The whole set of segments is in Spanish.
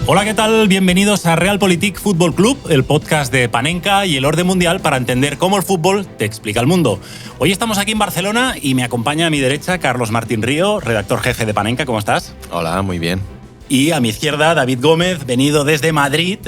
Hola, ¿qué tal? Bienvenidos a Realpolitik Fútbol Club, el podcast de Panenka y el orden mundial para entender cómo el fútbol te explica el mundo. Hoy estamos aquí en Barcelona y me acompaña a mi derecha Carlos Martín Río, redactor jefe de Panenka. ¿Cómo estás? Hola, muy bien. Y a mi izquierda, David Gómez, venido desde Madrid.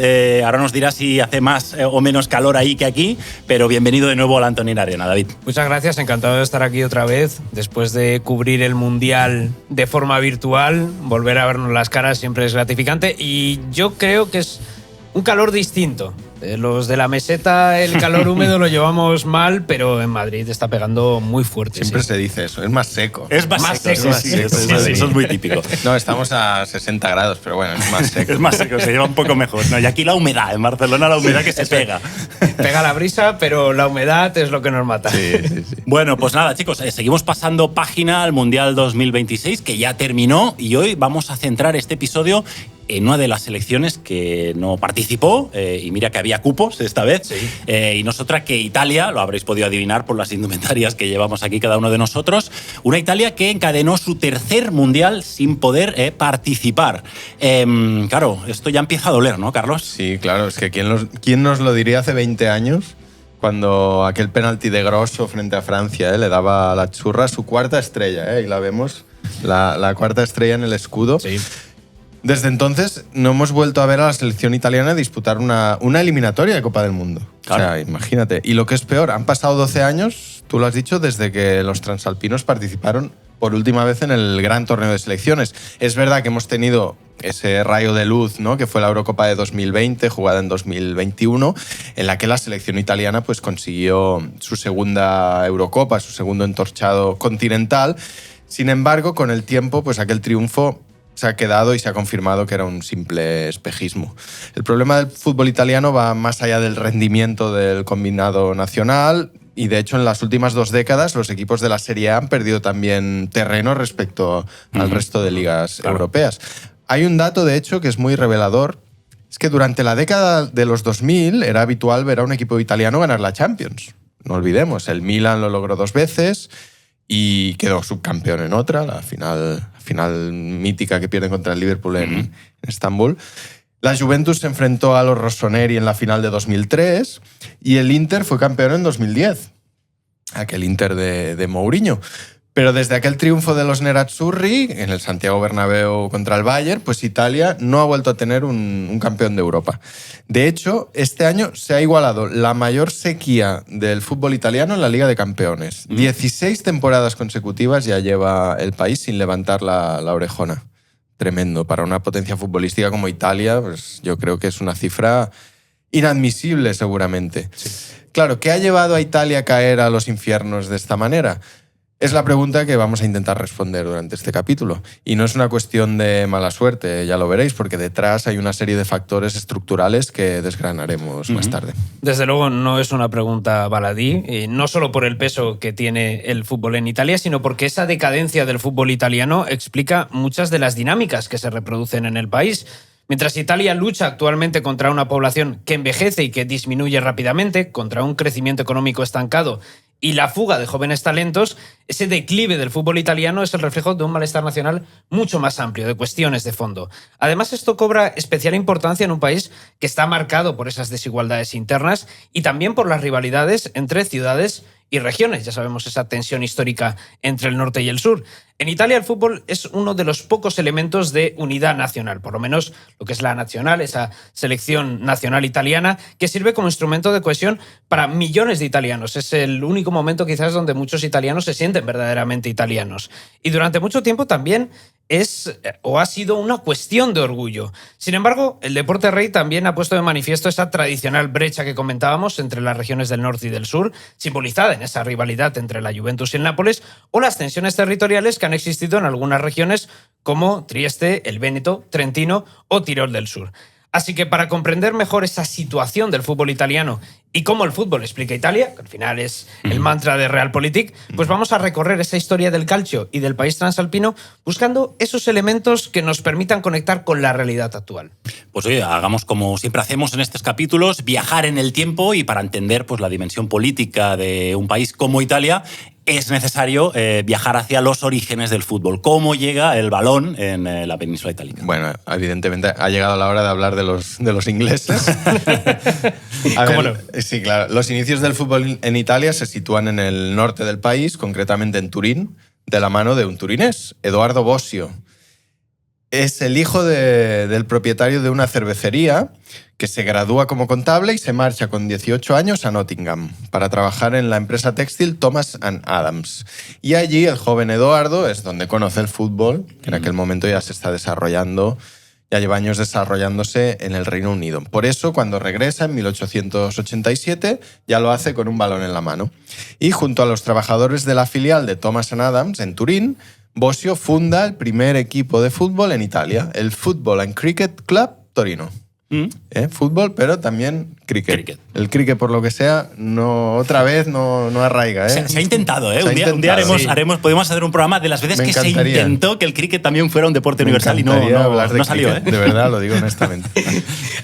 Ahora nos dirá si hace más o menos calor ahí que aquí, pero bienvenido de nuevo a la Antonina Arena, David. Muchas gracias, encantado de estar aquí otra vez. Después de cubrir el Mundial de forma virtual, volver a vernos las caras siempre es gratificante y yo creo que es un calor distinto. Los de la meseta, el calor húmedo lo llevamos mal, pero en Madrid está pegando muy fuerte. Siempre se dice eso, es más seco. Es más seco, sí, eso es muy típico. No, estamos a 60 grados, pero bueno, es más seco. Es más seco, se lleva un poco mejor. No, y aquí la humedad, en Barcelona la humedad que se pega. Pega la brisa, pero la humedad es lo que nos mata. Sí. Bueno, pues nada, chicos, seguimos pasando página al Mundial 2026, que ya terminó, y hoy vamos a centrar este episodio en una de las selecciones que no participó, y mira que había cupos esta vez, sí. Y no es otra que Italia, lo habréis podido adivinar por las indumentarias que llevamos aquí cada uno de nosotros, una Italia que encadenó su tercer Mundial sin poder participar. Claro, esto ya empieza a doler, ¿no, Carlos? Sí, claro, es que ¿quién nos lo diría hace 20 años? Cuando aquel penalti de Grosso frente a Francia le daba a la Churra su cuarta estrella, y la vemos, la cuarta estrella en el escudo. Sí. Desde entonces no hemos vuelto a ver a la selección italiana disputar una eliminatoria de Copa del Mundo. Claro. O sea, imagínate. Y lo que es peor, han pasado 12 años, tú lo has dicho, desde que los transalpinos participaron por última vez en el gran torneo de selecciones. Es verdad que hemos tenido ese rayo de luz, ¿no?, que fue la Eurocopa de 2020, jugada en 2021, en la que la selección italiana pues, consiguió su segunda Eurocopa, su segundo entorchado continental. Sin embargo, con el tiempo, pues aquel triunfo se ha quedado y se ha confirmado que era un simple espejismo. El problema del fútbol italiano va más allá del rendimiento del combinado nacional y, de hecho, en las últimas 2 décadas los equipos de la Serie A han perdido también terreno respecto al resto de ligas europeas. Hay un dato, de hecho, que es muy revelador. Es que durante la década de los 2000 era habitual ver a un equipo italiano ganar la Champions. No olvidemos, el Milan lo logró 2 veces y quedó subcampeón en otra, la final mítica que pierden contra el Liverpool en Estambul. La Juventus se enfrentó a los rossoneri en la final de 2003 y el Inter fue campeón en 2010, aquel Inter de Mourinho. Pero desde aquel triunfo de los nerazzurri en el Santiago Bernabéu contra el Bayern, pues Italia no ha vuelto a tener un campeón de Europa. De hecho, este año se ha igualado la mayor sequía del fútbol italiano en la Liga de Campeones. 16 temporadas consecutivas ya lleva el país sin levantar la orejona. Tremendo. Para una potencia futbolística como Italia, pues yo creo que es una cifra inadmisible seguramente. Sí. Claro, ¿qué ha llevado a Italia a caer a los infiernos de esta manera? Es la pregunta que vamos a intentar responder durante este capítulo. Y no es una cuestión de mala suerte, ya lo veréis, porque detrás hay una serie de factores estructurales que desgranaremos más tarde. Desde luego no es una pregunta baladí, no solo por el peso que tiene el fútbol en Italia, sino porque esa decadencia del fútbol italiano explica muchas de las dinámicas que se reproducen en el país. Mientras Italia lucha actualmente contra una población que envejece y que disminuye rápidamente, contra un crecimiento económico estancado y la fuga de jóvenes talentos, ese declive del fútbol italiano es el reflejo de un malestar nacional mucho más amplio, de cuestiones de fondo. Además, esto cobra especial importancia en un país que está marcado por esas desigualdades internas y también por las rivalidades entre ciudades y regiones. Ya sabemos esa tensión histórica entre el norte y el sur. En Italia el fútbol es uno de los pocos elementos de unidad nacional, por lo menos lo que es la nacional, esa selección nacional italiana, que sirve como instrumento de cohesión para millones de italianos. Es el único momento quizás donde muchos italianos se sienten verdaderamente italianos. Y durante mucho tiempo también es o ha sido una cuestión de orgullo. Sin embargo, el deporte rey también ha puesto de manifiesto esa tradicional brecha que comentábamos entre las regiones del norte y del sur, simbolizada en esa rivalidad entre la Juventus y el Nápoles, o las tensiones territoriales que han existido en algunas regiones como Trieste, el Véneto, Trentino o Tirol del Sur. Así que para comprender mejor esa situación del fútbol italiano y cómo el fútbol explica Italia, que al final es el mantra de Realpolitik, pues vamos a recorrer esa historia del calcio y del país transalpino buscando esos elementos que nos permitan conectar con la realidad actual. Pues oye, hagamos como siempre hacemos en estos capítulos, viajar en el tiempo y para entender pues, la dimensión política de un país como Italia es necesario viajar hacia los orígenes del fútbol. ¿Cómo llega el balón en la península itálica? Bueno, evidentemente ha llegado la hora de hablar de los ingleses. ¿Cómo no? Sí, claro. Los inicios del fútbol en Italia se sitúan en el norte del país, concretamente en Turín, de la mano de un turinés, Edoardo Bosio. Es el hijo del propietario de una cervecería que se gradúa como contable y se marcha con 18 años a Nottingham para trabajar en la empresa textil Thomas & Adams. Y allí el joven Edoardo es donde conoce el fútbol, que en aquel momento ya se está desarrollando, ya lleva años desarrollándose en el Reino Unido. Por eso, cuando regresa en 1887, ya lo hace con un balón en la mano. Y junto a los trabajadores de la filial de Thomas & Adams en Turín, Bosio funda el primer equipo de fútbol en Italia, el Football and Cricket Club Torino. Fútbol, pero también cricket. El cricket, por lo que sea, otra vez no arraiga. Se ha intentado, ¿eh? Se ha Un día intentado. podemos hacer un programa de las veces Me que encantaría. se intentó que el cricket también fuera un deporte Me universal y encantaría hablar de no salió, cricket. ¿eh? De verdad, lo digo honestamente.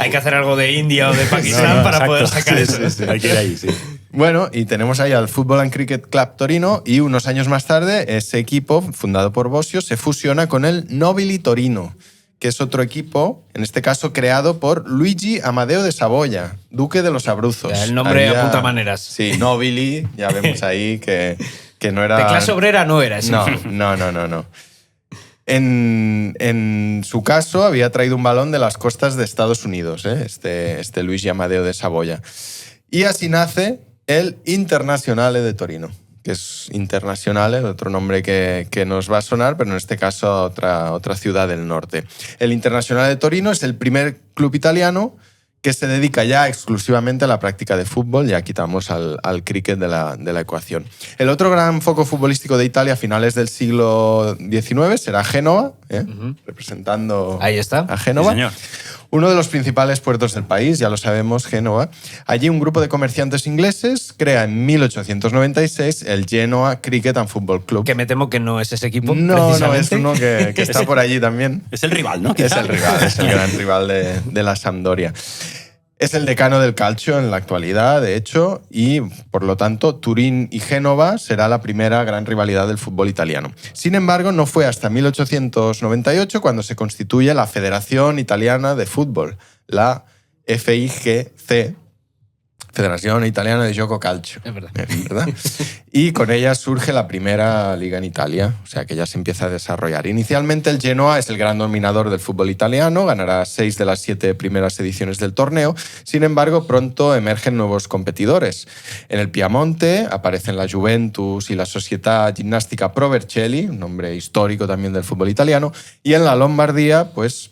Hay que hacer algo de India o de Pakistán para Exacto. poder sacar Sí, eso. sí, hay que ir ahí, sí. Bueno, y tenemos ahí al Football and Cricket Club Torino y unos años más tarde ese equipo, fundado por Bosio, se fusiona con el Nobili Torino, que es otro equipo, en este caso creado por Luigi Amadeo de Saboya, duque de los Abruzos. El nombre apunta maneras. Sí, Nobili, ya vemos ahí que no era... De clase obrera no era ese. No. En su caso, había traído un balón de las costas de Estados Unidos, este Luigi Amadeo de Saboya. Y así nace el Internazionale de Torino, que es Internazionale, otro nombre que nos va a sonar, pero en este caso otra ciudad del norte. El Internazionale de Torino es el primer club italiano que se dedica ya exclusivamente a la práctica de fútbol, ya quitamos al cricket de la ecuación. El otro gran foco futbolístico de Italia a finales del siglo XIX será Génova, representando Ahí está. a Génova. Sí, señor. Uno de los principales puertos del país, ya lo sabemos, Génova. Allí un grupo de comerciantes ingleses crea en 1896 el Genoa Cricket and Football Club. Que me temo que no es ese equipo. No, es precisamente. uno que está por allí también. Es el rival, ¿no? Es Quizá. el rival, es el gran rival de la Sampdoria. Es el decano del calcio en la actualidad, de hecho, y por lo tanto Turín y Génova será la primera gran rivalidad del fútbol italiano. Sin embargo, no fue hasta 1898 cuando se constituye la Federación Italiana de Fútbol, la FIGC, Federación Italiana de Gioco Calcio. Es verdad. ¿Verdad? Y con ella surge la primera liga en Italia, o sea que ya se empieza a desarrollar. Inicialmente el Genoa es el gran dominador del fútbol italiano, ganará 6 de las 7 primeras ediciones del torneo. Sin embargo, pronto emergen nuevos competidores. En el Piamonte aparecen la Juventus y la Società Ginnastica Pro Vercelli, un nombre histórico también del fútbol italiano. Y en la Lombardía, pues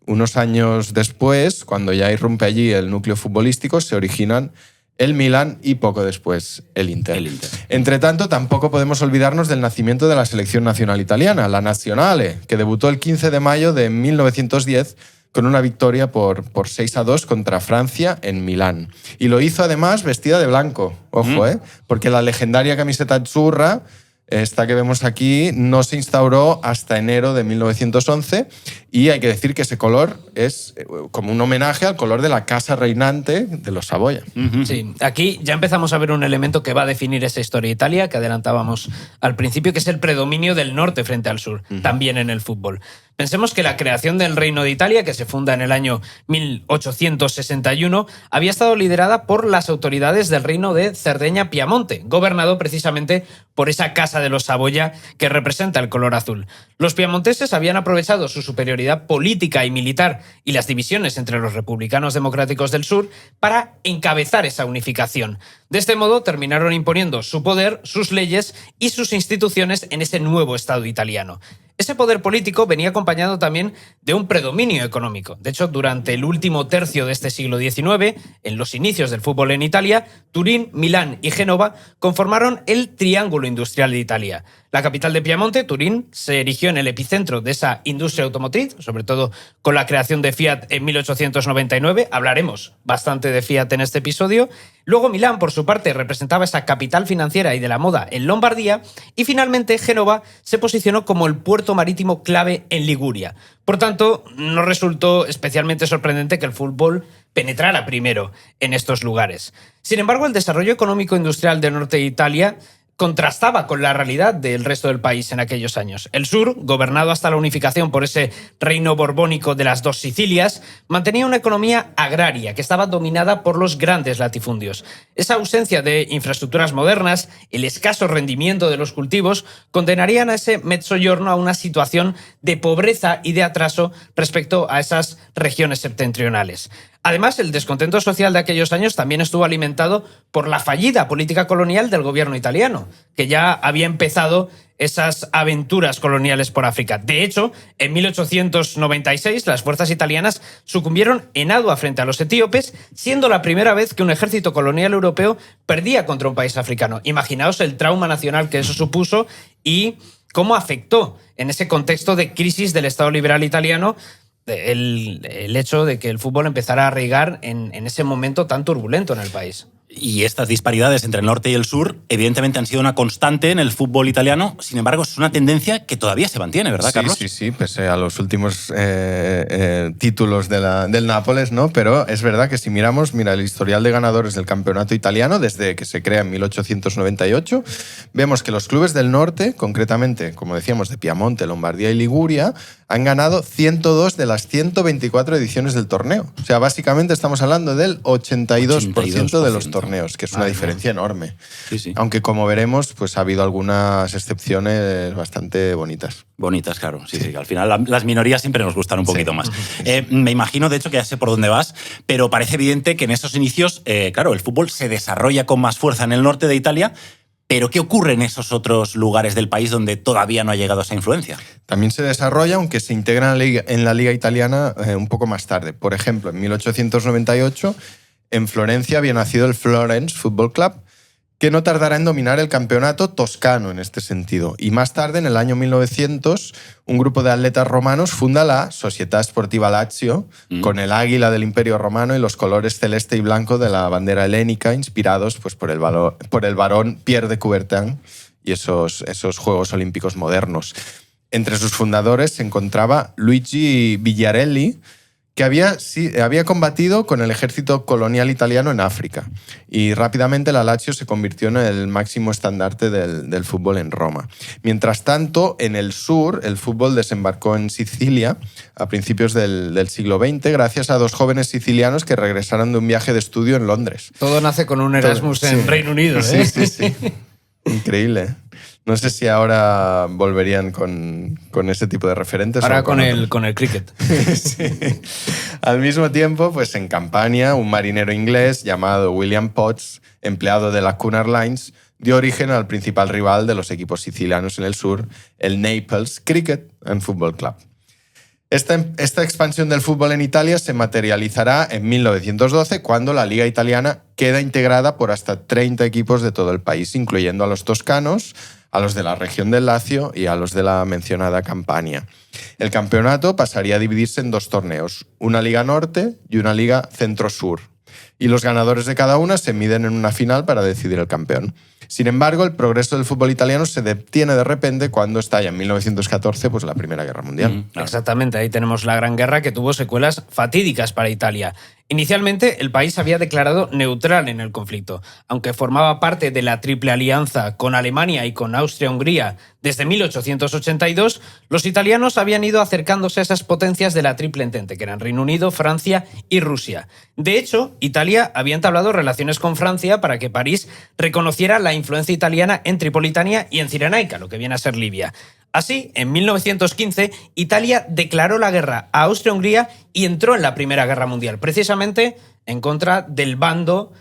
unos años después, cuando ya irrumpe allí el núcleo futbolístico, se originan el Milan y poco después el Inter. Entre tanto, tampoco podemos olvidarnos del nacimiento de la selección nacional italiana, la Nazionale, que debutó el 15 de mayo de 1910 con una victoria por 6-2 contra Francia en Milán. Y lo hizo además vestida de blanco, ojo, porque la legendaria camiseta azzurra, esta que vemos aquí, no se instauró hasta enero de 1911 y hay que decir que ese color es como un homenaje al color de la casa reinante de los Saboya. Sí, aquí ya empezamos a ver un elemento que va a definir esa historia de Italia, que adelantábamos al principio, que es el predominio del norte frente al sur, también en el fútbol. Pensemos que la creación del Reino de Italia, que se funda en el año 1861, había estado liderada por las autoridades del Reino de Cerdeña-Piamonte, gobernado precisamente por esa casa de los Saboya que representa el color azul. Los piamonteses habían aprovechado su superioridad política y militar y las divisiones entre los republicanos democráticos del sur para encabezar esa unificación. De este modo terminaron imponiendo su poder, sus leyes y sus instituciones en ese nuevo Estado italiano. Ese poder político venía acompañado también de un predominio económico. De hecho, durante el último tercio de este siglo XIX, en los inicios del fútbol en Italia, Turín, Milán y Génova conformaron el triángulo industrial de Italia. La capital de Piamonte, Turín, se erigió en el epicentro de esa industria automotriz, sobre todo con la creación de Fiat en 1899. Hablaremos bastante de Fiat en este episodio. Luego Milán, por su parte, representaba esa capital financiera y de la moda en Lombardía. Y finalmente Génova se posicionó como el puerto marítimo clave en Liguria. Por tanto, no resultó especialmente sorprendente que el fútbol penetrara primero en estos lugares. Sin embargo, el desarrollo económico industrial del norte de Italia contrastaba con la realidad del resto del país en aquellos años. El sur, gobernado hasta la unificación por ese reino borbónico de las dos Sicilias, mantenía una economía agraria que estaba dominada por los grandes latifundios. Esa ausencia de infraestructuras modernas, el escaso rendimiento de los cultivos, condenarían a ese Mezzogiorno a una situación de pobreza y de atraso respecto a esas regiones septentrionales. Además, el descontento social de aquellos años también estuvo alimentado por la fallida política colonial del gobierno italiano, que ya había empezado esas aventuras coloniales por África. De hecho, en 1896 las fuerzas italianas sucumbieron en Adua frente a los etíopes, siendo la primera vez que un ejército colonial europeo perdía contra un país africano. Imaginaos el trauma nacional que eso supuso y cómo afectó en ese contexto de crisis del Estado liberal italiano el hecho de que el fútbol empezara a arraigar en ese momento tan turbulento en el país. Y estas disparidades entre el norte y el sur, evidentemente, han sido una constante en el fútbol italiano. Sin embargo, es una tendencia que todavía se mantiene, ¿verdad, Carlos? Sí, pese a los últimos títulos del Nápoles, ¿no? Pero es verdad que si miramos, el historial de ganadores del campeonato italiano, desde que se crea en 1898, vemos que los clubes del norte, concretamente, como decíamos, de Piamonte, Lombardía y Liguria, han ganado 102 de las 124 ediciones del torneo. O sea, básicamente estamos hablando del 82% de los torneos, que es una diferencia enorme. Sí. Aunque, como veremos, pues ha habido algunas excepciones bastante bonitas. Bonitas, claro. Sí. Al final las minorías siempre nos gustan un poquito más. Me imagino, de hecho, que ya sé por dónde vas, pero parece evidente que en esos inicios, claro, el fútbol se desarrolla con más fuerza en el norte de Italia. ¿Pero qué ocurre en esos otros lugares del país donde todavía no ha llegado esa influencia? También se desarrolla, aunque se integra en la Liga Italiana un poco más tarde. Por ejemplo, en 1898, en Florencia había nacido el Florence Football Club, que no tardará en dominar el campeonato toscano en este sentido. Y más tarde, en el año 1900, un grupo de atletas romanos funda la Società Sportiva Lazio, con el águila del Imperio Romano y los colores celeste y blanco de la bandera helénica, inspirados pues, por el barón Pierre de Coubertin y esos Juegos Olímpicos modernos. Entre sus fundadores se encontraba Luigi Villarelli, que había combatido con el ejército colonial italiano en África. Y rápidamente la Lazio se convirtió en el máximo estandarte del fútbol en Roma. Mientras tanto, en el sur, el fútbol desembarcó en Sicilia a principios del siglo XX, gracias a dos jóvenes sicilianos que regresaron de un viaje de estudio en Londres. Todo nace con un Erasmus en Reino Unido, ¿eh? Sí. Increíble. No sé si ahora volverían con ese tipo de referentes. Ahora con el cricket. Sí. Al mismo tiempo, pues en Campania, un marinero inglés llamado William Potts, empleado de la Cunard Lines, dio origen al principal rival de los equipos sicilianos en el sur, el Naples Cricket and Football Club. Esta expansión del fútbol en Italia se materializará en 1912, cuando la Liga Italiana queda integrada por hasta 30 equipos de todo el país, incluyendo a los toscanos, a los de la región del Lacio y a los de la mencionada Campania. El campeonato pasaría a dividirse en dos torneos, una Liga Norte y una Liga Centro-Sur, y los ganadores de cada una se miden en una final para decidir el campeón. Sin embargo, el progreso del fútbol italiano se detiene de repente cuando estalla en 1914 pues, la Primera Guerra Mundial. Exactamente, ahí tenemos la Gran Guerra, que tuvo secuelas fatídicas para Italia. Inicialmente, el país había declarado neutral en el conflicto. Aunque formaba parte de la Triple Alianza con Alemania y con Austria-Hungría desde 1882, los italianos habían ido acercándose a esas potencias de la Triple Entente, que eran Reino Unido, Francia y Rusia. De hecho, Italia había entablado relaciones con Francia para que París reconociera la influencia italiana en Tripolitania y en Cirenaica, lo que viene a ser Libia. Así, en 1915, Italia declaró la guerra a Austria-Hungría y entró en la Primera Guerra Mundial, precisamente en contra del bando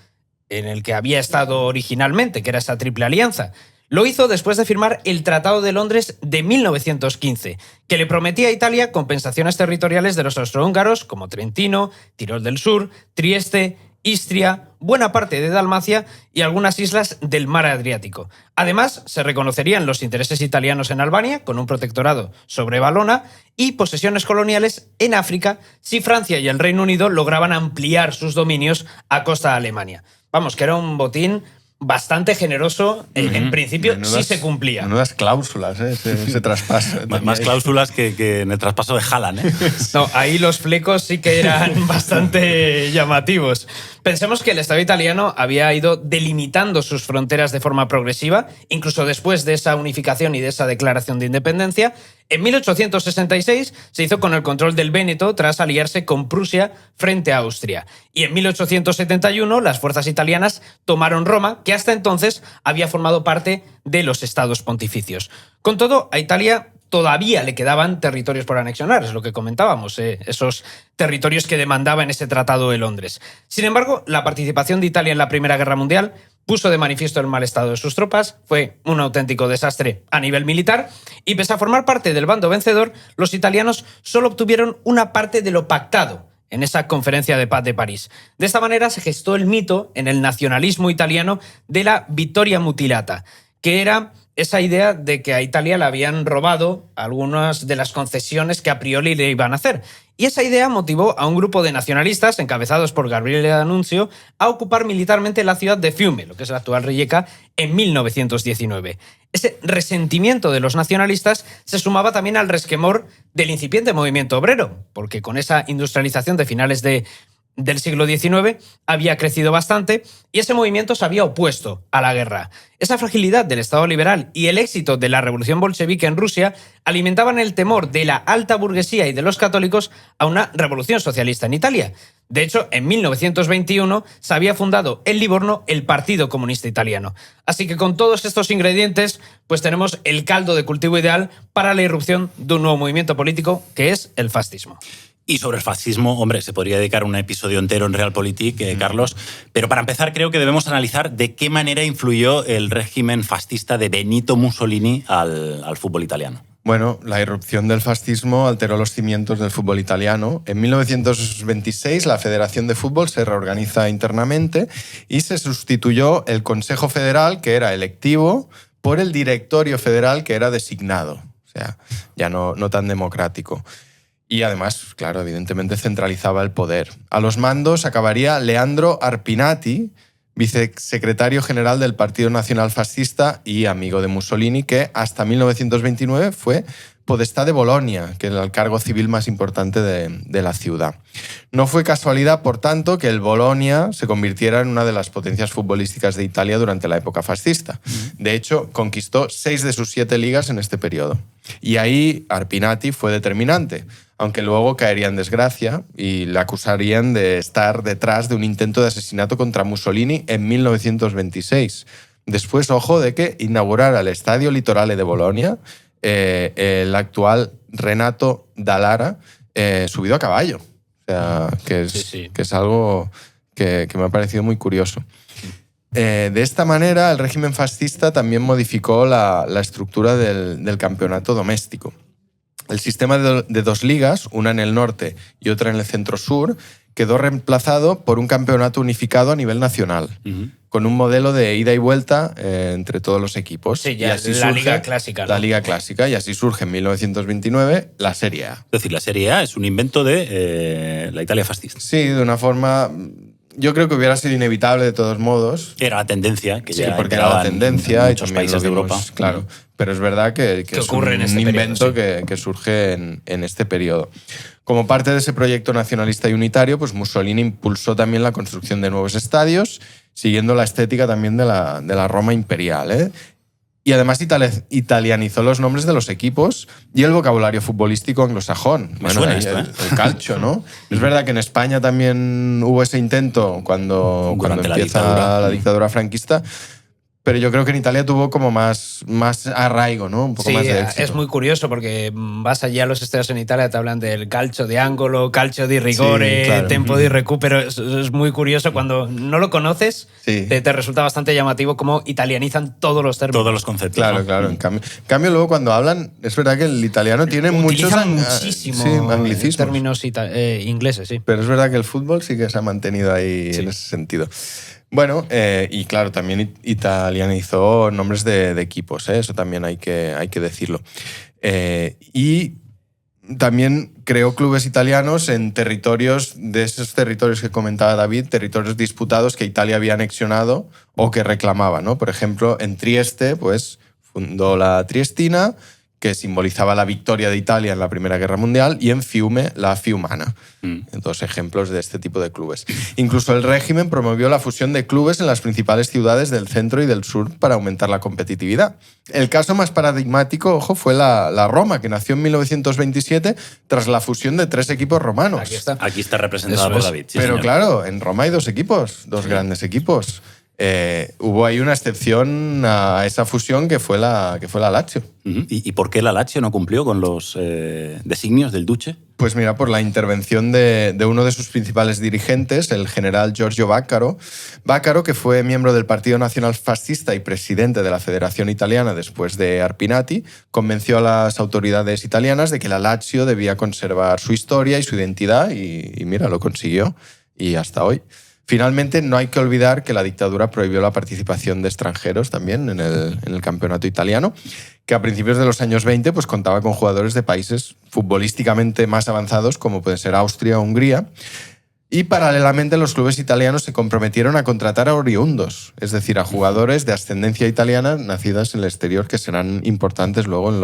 en el que había estado originalmente, que era esa Triple Alianza. Lo hizo después de firmar el Tratado de Londres de 1915, que le prometía a Italia compensaciones territoriales de los austrohúngaros, como Trentino, Tirol del Sur, Trieste, Istria, buena parte de Dalmacia y algunas islas del mar Adriático. Además, se reconocerían los intereses italianos en Albania, con un protectorado sobre Valona, y posesiones coloniales en África si Francia y el Reino Unido lograban ampliar sus dominios a costa de Alemania. Vamos, que era un botín bastante generoso, en principio sí se cumplía. Menudas cláusulas, ese traspaso. Más cláusulas que en el traspaso de Haaland, ¿eh? No, ahí los flecos sí que eran bastante llamativos. Pensemos que el Estado italiano había ido delimitando sus fronteras de forma progresiva, incluso después de esa unificación y de esa declaración de independencia. En 1866 se hizo con el control del Véneto tras aliarse con Prusia frente a Austria. Y en 1871 las fuerzas italianas tomaron Roma, que hasta entonces había formado parte de los estados pontificios. Con todo, a Italia todavía le quedaban territorios por anexionar, es lo que comentábamos, esos territorios que demandaba en ese Tratado de Londres. Sin embargo, la participación de Italia en la Primera Guerra Mundial puso de manifiesto el mal estado de sus tropas, fue un auténtico desastre a nivel militar, y pese a formar parte del bando vencedor, los italianos solo obtuvieron una parte de lo pactado en esa conferencia de paz de París. De esta manera se gestó el mito en el nacionalismo italiano de la vittoria mutilata, que era esa idea de que a Italia le habían robado algunas de las concesiones que a priori le iban a hacer. Y esa idea motivó a un grupo de nacionalistas, encabezados por Gabriele D'Annunzio, a ocupar militarmente la ciudad de Fiume, lo que es la actual Rijeka, en 1919. Ese resentimiento de los nacionalistas se sumaba también al resquemor del incipiente movimiento obrero, porque con esa industrialización de finales del siglo XIX había crecido bastante y ese movimiento se había opuesto a la guerra. Esa fragilidad del Estado liberal y el éxito de la revolución bolchevique en Rusia alimentaban el temor de la alta burguesía y de los católicos a una revolución socialista en Italia. De hecho, en 1921 se había fundado en Livorno el Partido Comunista Italiano. Así que con todos estos ingredientes, pues tenemos el caldo de cultivo ideal para la irrupción de un nuevo movimiento político que es el fascismo. Y sobre el fascismo, hombre, se podría dedicar un episodio entero en Realpolitik, Carlos, pero para empezar creo que debemos analizar de qué manera influyó el régimen fascista de Benito Mussolini al fútbol italiano. Bueno, la irrupción del fascismo alteró los cimientos del fútbol italiano. En 1926 la Federación de Fútbol se reorganiza internamente y se sustituyó el Consejo Federal, que era electivo, por el Directorio Federal, que era designado. O sea, ya no tan democrático. Y además, claro, evidentemente centralizaba el poder. A los mandos acabaría Leandro Arpinati, vicesecretario general del Partido Nacional Fascista y amigo de Mussolini, que hasta 1929 fue podestá de Bolonia, que era el cargo civil más importante de la ciudad. No fue casualidad, por tanto, que el Bolonia se convirtiera en una de las potencias futbolísticas de Italia durante la época fascista. De hecho, conquistó 6 de sus 7 ligas en este periodo. Y ahí Arpinati fue determinante, aunque luego caería en desgracia y le acusarían de estar detrás de un intento de asesinato contra Mussolini en 1926. Después, ojo, de que inaugurara el Estadio Litorale de Bolonia el actual Renato Dallara subido a caballo. O sea, que es algo que me ha parecido muy curioso. De esta manera, el régimen fascista también modificó la estructura del campeonato doméstico. El sistema de 2 ligas, una en el norte y otra en el centro-sur, quedó reemplazado por un campeonato unificado a nivel nacional, con un modelo de ida y vuelta entre todos los equipos. Sí, ya y así la Liga Clásica, ¿no? La Liga Clásica, y así surge en 1929 la Serie A. Es decir, la Serie A es un invento de la Italia fascista. Sí, de una forma... Yo creo que hubiera sido inevitable de todos modos. Era la tendencia, que sí, ya porque era la tendencia en y muchos también países de vimos, Europa. Claro, pero es verdad que es ocurre en este invento periodo, sí. que surge en este periodo. Como parte de ese proyecto nacionalista y unitario, pues Mussolini impulsó también la construcción de nuevos estadios, siguiendo la estética también de la Roma imperial, ¿eh? Y además italianizó los nombres de los equipos y el vocabulario futbolístico anglosajón. Me suena esto, el calcio, ¿no? Es verdad que en España también hubo ese intento cuando empieza la dictadura franquista, pero yo creo que en Italia tuvo como más arraigo, ¿no? Un poco más de éxito. Es muy curioso porque vas allí a los estadios en Italia, te hablan del calcio de ángulo, calcio di rigore, sí, claro. tempo di recupero. Es muy curioso. Cuando no lo conoces, sí. te resulta bastante llamativo cómo italianizan todos los términos. Todos los conceptos. Claro, ¿no? claro. En cambio, luego cuando hablan, es verdad que el italiano tiene Utilizan muchísimo anglicismos. Términos ingleses, sí. Pero es verdad que el fútbol sí que se ha mantenido ahí en ese sentido. Bueno, y claro, también italianizó nombres de equipos, ¿eh? Eso también hay que decirlo. Y también creó clubes italianos en territorios, de esos territorios que comentaba David, territorios disputados que Italia había anexionado o que reclamaba, ¿no? Por ejemplo, en Trieste, pues fundó la Triestina, que simbolizaba la victoria de Italia en la Primera Guerra Mundial, y en Fiume, la Fiumana. Dos ejemplos de este tipo de clubes. Incluso el régimen promovió la fusión de clubes en las principales ciudades del centro y del sur para aumentar la competitividad. El caso más paradigmático, ojo, fue la Roma, que nació en 1927 tras la fusión de 3 equipos romanos. Aquí está representada por David. Sí, pero señor. claro, en Roma hay 2 equipos, 2 grandes equipos. Hubo ahí una excepción a esa fusión que fue la Lazio. ¿Y por qué la Lazio no cumplió con los designios del Duce? Pues mira, por la intervención de uno de sus principales dirigentes, el general Giorgio Vaccaro. Vaccaro, que fue miembro del Partido Nacional Fascista y presidente de la Federación Italiana después de Arpinati, convenció a las autoridades italianas de que la Lazio debía conservar su historia y su identidad, y mira, lo consiguió, y hasta hoy. Finalmente, no hay que olvidar que la dictadura prohibió la participación de extranjeros también en el campeonato italiano, que a principios de los años 20 pues, contaba con jugadores de países futbolísticamente más avanzados, como pueden ser Austria o Hungría. Y paralelamente los clubes italianos se comprometieron a contratar a oriundos, es decir, a jugadores de ascendencia italiana nacidas en el exterior, que serán importantes luego en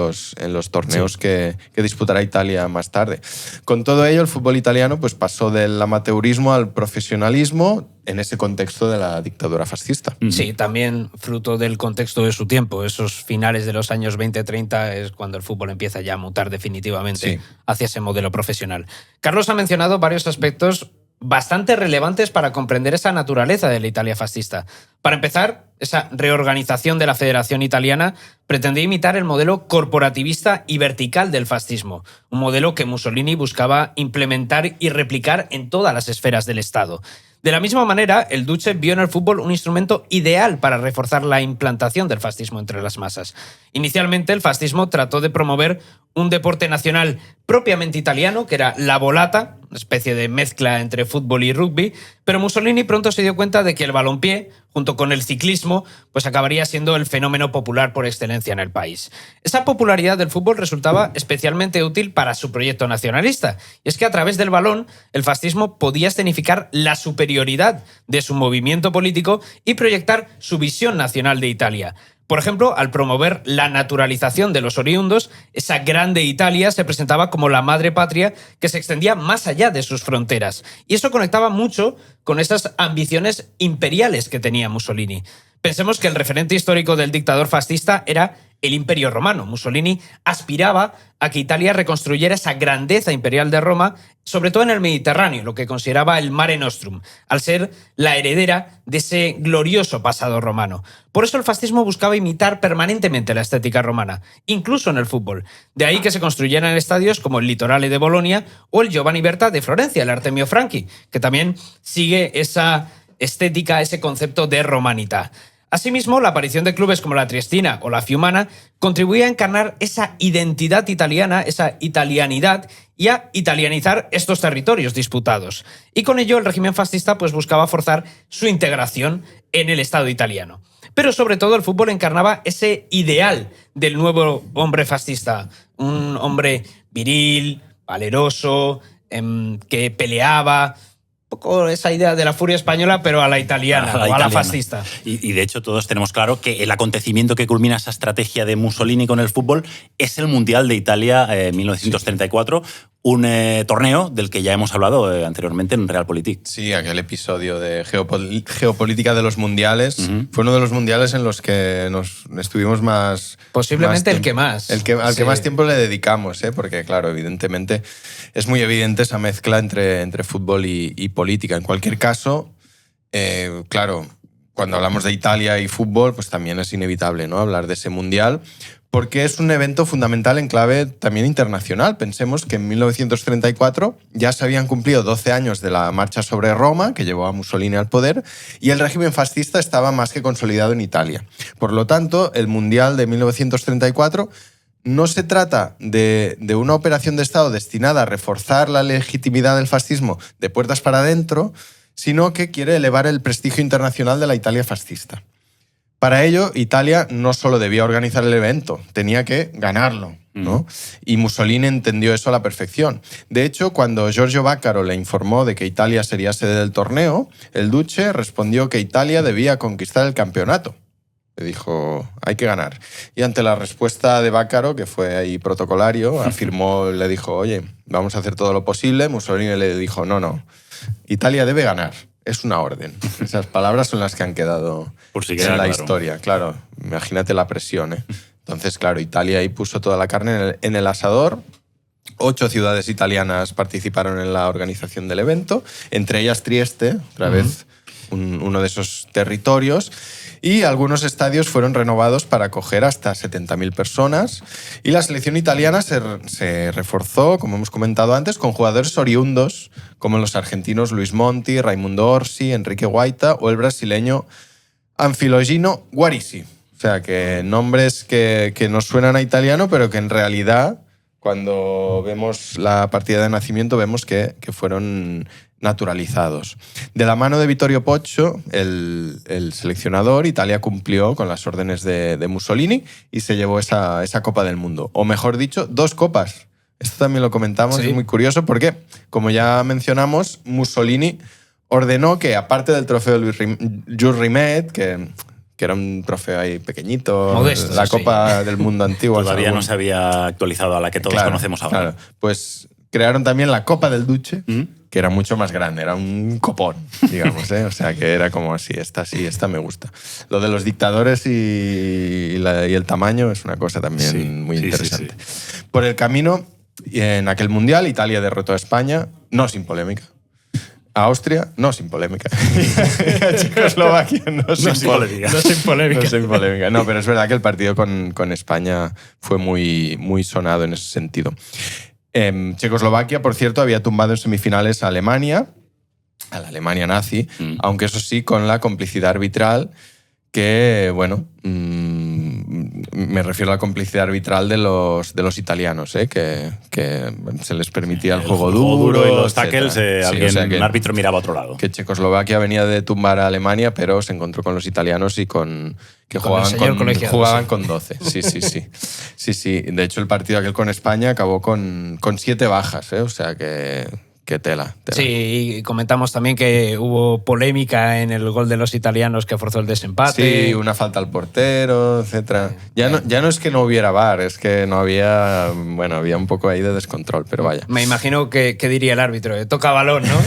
los torneos que disputará Italia más tarde. Con todo ello, el fútbol italiano pues, pasó del amateurismo al profesionalismo en ese contexto de la dictadura fascista. Sí, también fruto del contexto de su tiempo. Esos finales de los años 20-30 es cuando el fútbol empieza ya a mutar definitivamente hacia ese modelo profesional. Carlos ha mencionado varios aspectos bastante relevantes para comprender esa naturaleza de la Italia fascista. Para empezar, esa reorganización de la Federación Italiana pretendía imitar el modelo corporativista y vertical del fascismo, un modelo que Mussolini buscaba implementar y replicar en todas las esferas del Estado. De la misma manera, el Duce vio en el fútbol un instrumento ideal para reforzar la implantación del fascismo entre las masas. Inicialmente, el fascismo trató de promover un deporte nacional propiamente italiano, que era la volata, una especie de mezcla entre fútbol y rugby, pero Mussolini pronto se dio cuenta de que el balompié, junto con el ciclismo, pues acabaría siendo el fenómeno popular por excelencia en el país. Esa popularidad del fútbol resultaba especialmente útil para su proyecto nacionalista, y es que a través del balón el fascismo podía escenificar la superioridad de su movimiento político y proyectar su visión nacional de Italia. Por ejemplo, al promover la naturalización de los oriundos, esa grande Italia se presentaba como la madre patria que se extendía más allá de sus fronteras. Y eso conectaba mucho con esas ambiciones imperiales que tenía Mussolini. Pensemos que el referente histórico del dictador fascista era el Imperio Romano. Mussolini aspiraba a que Italia reconstruyera esa grandeza imperial de Roma, sobre todo en el Mediterráneo, lo que consideraba el Mare Nostrum, al ser la heredera de ese glorioso pasado romano. Por eso el fascismo buscaba imitar permanentemente la estética romana, incluso en el fútbol. De ahí que se construyeran estadios como el Litorale de Bolonia o el Giovanni Berta de Florencia, el Artemio Franchi, que también sigue esa estética, ese concepto de romanidad. Asimismo, la aparición de clubes como la Triestina o la Fiumana contribuía a encarnar esa identidad italiana, esa italianidad, y a italianizar estos territorios disputados. Y con ello el régimen fascista pues, buscaba forzar su integración en el Estado italiano. Pero sobre todo el fútbol encarnaba ese ideal del nuevo hombre fascista, un hombre viril, valeroso, que peleaba, un poco esa idea de la furia española, pero a la italiana, o a la fascista. Y de hecho todos tenemos claro que el acontecimiento que culmina esa estrategia de Mussolini con el fútbol es el Mundial de Italia 1934, un torneo del que ya hemos hablado anteriormente en Realpolitik. Sí, aquel episodio de geopolítica de los mundiales fue uno de los mundiales en los que nos estuvimos más... Posiblemente el que más. Al que más tiempo le dedicamos, porque claro, evidentemente es muy evidente esa mezcla entre fútbol y política. En cualquier caso, claro, cuando hablamos de Italia y fútbol, pues también es inevitable, ¿no?, hablar de ese mundial, porque es un evento fundamental en clave también internacional. Pensemos que en 1934 ya se habían cumplido 12 años de la marcha sobre Roma, que llevó a Mussolini al poder, y el régimen fascista estaba más que consolidado en Italia. Por lo tanto, el Mundial de 1934 no se trata de una operación de Estado destinada a reforzar la legitimidad del fascismo de puertas para adentro, sino que quiere elevar el prestigio internacional de la Italia fascista. Para ello, Italia no solo debía organizar el evento, tenía que ganarlo, ¿no? Y Mussolini entendió eso a la perfección. De hecho, cuando Giorgio Vaccaro le informó de que Italia sería sede del torneo, el Duce respondió que Italia debía conquistar el campeonato. Le dijo, hay que ganar. Y ante la respuesta de Bácaro, que fue ahí protocolario, le dijo, oye, vamos a hacer todo lo posible. Mussolini le dijo, no, Italia debe ganar. Es una orden. Esas palabras son las que han quedado en la historia. Claro, imagínate la presión, ¿eh? Entonces, claro, Italia ahí puso toda la carne en el asador. 8 ciudades italianas participaron en la organización del evento, entre ellas Trieste, otra vez uno de esos territorios. Y algunos estadios fueron renovados para acoger hasta 70.000 personas. Y la selección italiana se reforzó, como hemos comentado antes, con jugadores oriundos, como los argentinos Luis Monti, Raimundo Orsi, Enrique Guaita o el brasileño Anfilogino Guarisi. O sea, que nombres que nos suenan a italiano, pero que en realidad, cuando vemos la partida de nacimiento, vemos que fueron naturalizados. De la mano de Vittorio Pozzo, el seleccionador, Italia cumplió con las órdenes de Mussolini y se llevó esa Copa del Mundo. O mejor dicho, 2 copas. Esto también lo comentamos, sí. Es muy curioso porque, como ya mencionamos, Mussolini ordenó que, aparte del trofeo Jules Rimet, que era un trofeo ahí pequeñito, modesto, la Copa del Mundo antigua. Todavía no se había actualizado a la que todos conocemos ahora. Claro. Pues crearon también la Copa del Duce, que era mucho más grande, era un copón, digamos, ¿eh? O sea, que era como así, esta me gusta. Lo de los dictadores y el tamaño es una cosa también muy interesante. Sí. Por el camino, en aquel Mundial, Italia derrotó a España, no sin polémica. A Austria, no sin polémica. A Checoslovaquia, no sin polémica. No, pero es verdad que el partido con España fue muy sonado en ese sentido. Checoslovaquia, por cierto, había tumbado en semifinales a Alemania, a la Alemania nazi, aunque eso sí, con la complicidad arbitral que, bueno, me refiero a la complicidad arbitral de los italianos, que se les permitía el juego duro y los tackles, un árbitro miraba a otro lado. Que Checoslovaquia venía de tumbar a Alemania, pero se encontró con los italianos y que jugaban con 12. Sí. De hecho, el partido aquel con España acabó con 7 bajas, o sea que tela. Sí, y comentamos también que hubo polémica en el gol de los italianos que forzó el desempate. Sí, una falta al portero, etc. Ya no es que no hubiera VAR, es que no había... Bueno, había un poco ahí de descontrol, pero vaya. Me imagino que diría el árbitro, toca balón, ¿no?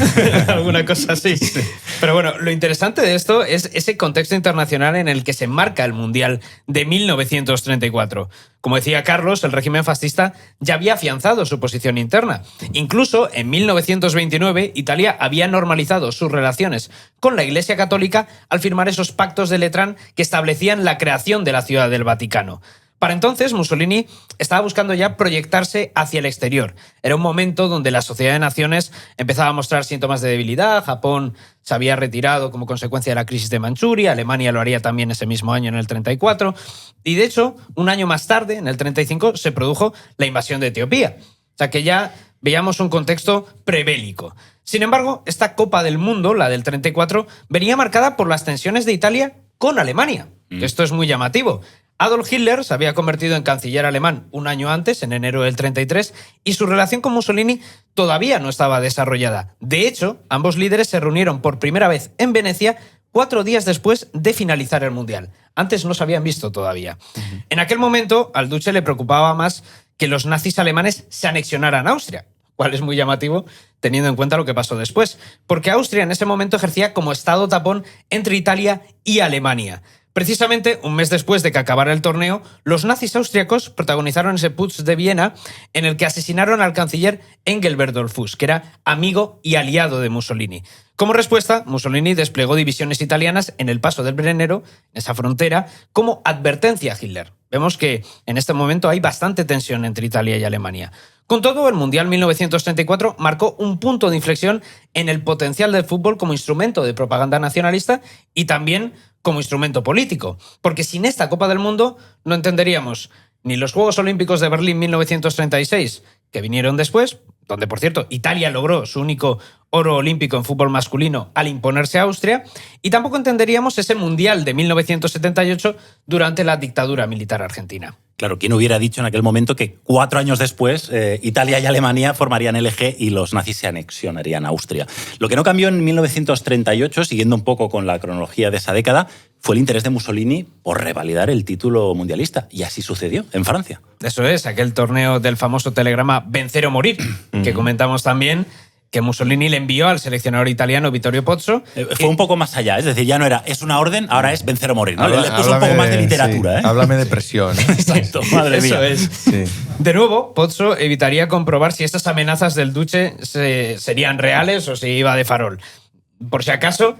Alguna cosa así. Sí. Pero bueno, lo interesante de esto es ese contexto internacional en el que se enmarca el Mundial de 1934. Como decía Carlos, el régimen fascista ya había afianzado su posición interna. Incluso en 1929, Italia había normalizado sus relaciones con la Iglesia Católica al firmar esos pactos de Letrán que establecían la creación de la Ciudad del Vaticano. Para entonces, Mussolini estaba buscando ya proyectarse hacia el exterior. Era un momento donde la Sociedad de Naciones empezaba a mostrar síntomas de debilidad. Japón se había retirado como consecuencia de la crisis de Manchuria. Alemania lo haría también ese mismo año, en el 34. Y de hecho, un año más tarde, en el 35, se produjo la invasión de Etiopía. O sea que ya veíamos un contexto prebélico. Sin embargo, esta Copa del Mundo, la del 34, venía marcada por las tensiones de Italia con Alemania. Esto es muy llamativo. Adolf Hitler se había convertido en canciller alemán un año antes, en enero del 33, y su relación con Mussolini todavía no estaba desarrollada. De hecho, ambos líderes se reunieron por primera vez en Venecia 4 días después de finalizar el Mundial. Antes no se habían visto todavía. En aquel momento, al duce le preocupaba más que los nazis alemanes se anexionaran a Austria, cual es muy llamativo teniendo en cuenta lo que pasó después, porque Austria en ese momento ejercía como estado tapón entre Italia y Alemania. Precisamente un mes después de que acabara el torneo, los nazis austriacos protagonizaron ese putsch de Viena en el que asesinaron al canciller Engelbert Dollfuss, que era amigo y aliado de Mussolini. Como respuesta, Mussolini desplegó divisiones italianas en el paso del Brennero, en esa frontera, como advertencia a Hitler. Vemos que en este momento hay bastante tensión entre Italia y Alemania. Con todo, el Mundial 1934 marcó un punto de inflexión en el potencial del fútbol como instrumento de propaganda nacionalista y también como instrumento político, porque sin esta Copa del Mundo no entenderíamos ni los Juegos Olímpicos de Berlín 1936, que vinieron después, donde, por cierto, Italia logró su único oro olímpico en fútbol masculino al imponerse a Austria, y tampoco entenderíamos ese Mundial de 1978 durante la dictadura militar argentina. Claro, ¿quién hubiera dicho en aquel momento que 4 años después Italia y Alemania formarían el eje y los nazis se anexionarían a Austria? Lo que no cambió en 1938, siguiendo un poco con la cronología de esa década, fue el interés de Mussolini por revalidar el título mundialista. Y así sucedió en Francia. Eso es, aquel torneo del famoso telegrama vencer o morir, que comentamos también, que Mussolini le envió al seleccionador italiano Vittorio Pozzo. Fue un poco más allá, es decir, ya no era es una orden, ahora es vencer o morir, ¿no? Le puso un poco más de literatura. Sí, háblame de presión. Exacto, madre mía. Eso es. Sí. De nuevo, Pozzo evitaría comprobar si estas amenazas del Duce serían reales o si iba de farol. Por si acaso,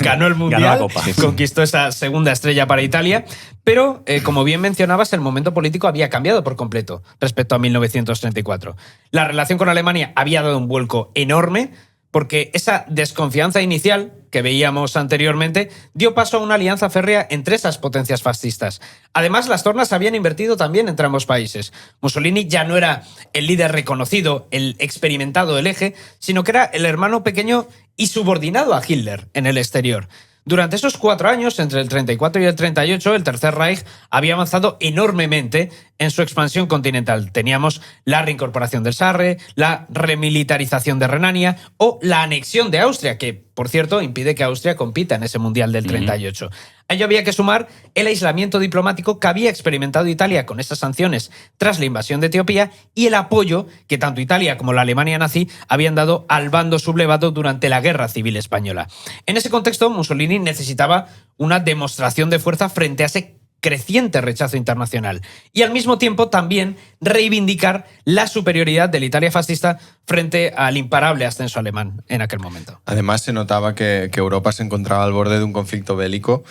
ganó el Mundial, ganó la Copa. Conquistó esa segunda estrella para Italia, pero, como bien mencionabas, el momento político había cambiado por completo respecto a 1934. La relación con Alemania había dado un vuelco enorme, porque esa desconfianza inicial que veíamos anteriormente dio paso a una alianza férrea entre esas potencias fascistas. Además, las tornas habían invertido también entre ambos países. Mussolini ya no era el líder reconocido, el experimentado del eje, sino que era el hermano pequeño y subordinado a Hitler en el exterior. Durante esos 4 años, entre el 34 y el 38, el Tercer Reich había avanzado enormemente en su expansión continental. Teníamos la reincorporación del Sarre, la remilitarización de Renania o la anexión de Austria, que, por cierto, impide que Austria compita en ese Mundial del 38. A ello había que sumar el aislamiento diplomático que había experimentado Italia con esas sanciones tras la invasión de Etiopía y el apoyo que tanto Italia como la Alemania nazi habían dado al bando sublevado durante la Guerra Civil Española. En ese contexto, Mussolini necesitaba una demostración de fuerza frente a ese creciente rechazo internacional y al mismo tiempo también reivindicar la superioridad de la Italia fascista frente al imparable ascenso alemán en aquel momento. Además, se notaba que Europa se encontraba al borde de un conflicto bélico.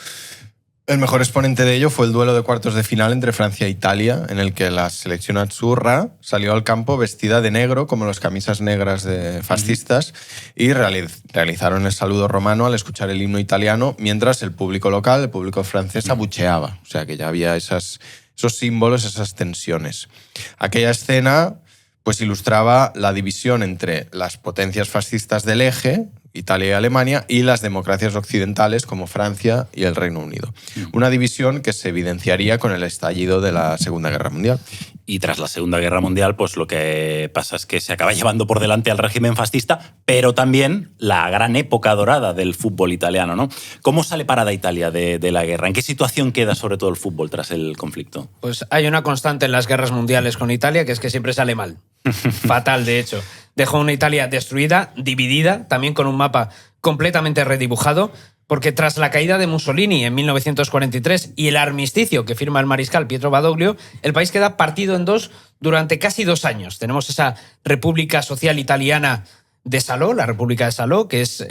El mejor exponente de ello fue el duelo de cuartos de final entre Francia e Italia, en el que la selección azzurra salió al campo vestida de negro, como las camisas negras de fascistas, y realizaron el saludo romano al escuchar el himno italiano, mientras el público local, el público francés, abucheaba. O sea que ya había esos símbolos, esas tensiones. Aquella escena pues ilustraba la división entre las potencias fascistas del eje, Italia y Alemania, y las democracias occidentales como Francia y el Reino Unido. Una división que se evidenciaría con el estallido de la Segunda Guerra Mundial. Y tras la Segunda Guerra Mundial, pues lo que pasa es que se acaba llevando por delante al régimen fascista, pero también la gran época dorada del fútbol italiano, ¿no? ¿Cómo sale parada Italia de la guerra? ¿En qué situación queda sobre todo el fútbol tras el conflicto? Pues hay una constante en las guerras mundiales con Italia, que es que siempre sale mal. Fatal, de hecho. Dejó una Italia destruida, dividida, también con un mapa completamente redibujado, porque tras la caída de Mussolini en 1943 y el armisticio que firma el mariscal Pietro Badoglio, el país queda partido en dos durante casi 2 años. Tenemos esa República Social Italiana de Salò, la República de Salò, que es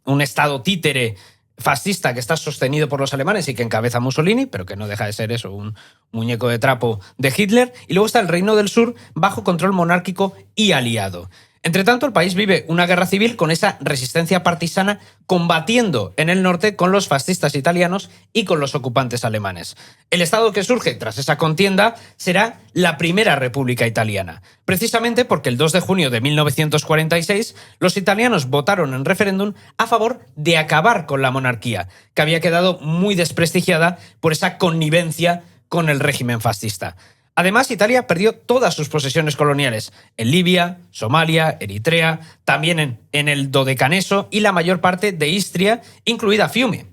un estado títere fascista que está sostenido por los alemanes y que encabeza Mussolini, pero que no deja de ser eso, un muñeco de trapo de Hitler. Y luego está el Reino del Sur, bajo control monárquico y aliado. Entre tanto, el país vive una guerra civil con esa resistencia partisana combatiendo en el norte con los fascistas italianos y con los ocupantes alemanes. El estado que surge tras esa contienda será la Primera República Italiana, precisamente porque el 2 de junio de 1946 los italianos votaron en referéndum a favor de acabar con la monarquía, que había quedado muy desprestigiada por esa connivencia con el régimen fascista. Además, Italia perdió todas sus posesiones coloniales en Libia, Somalia, Eritrea, también en el Dodecaneso y la mayor parte de Istria, incluida Fiume.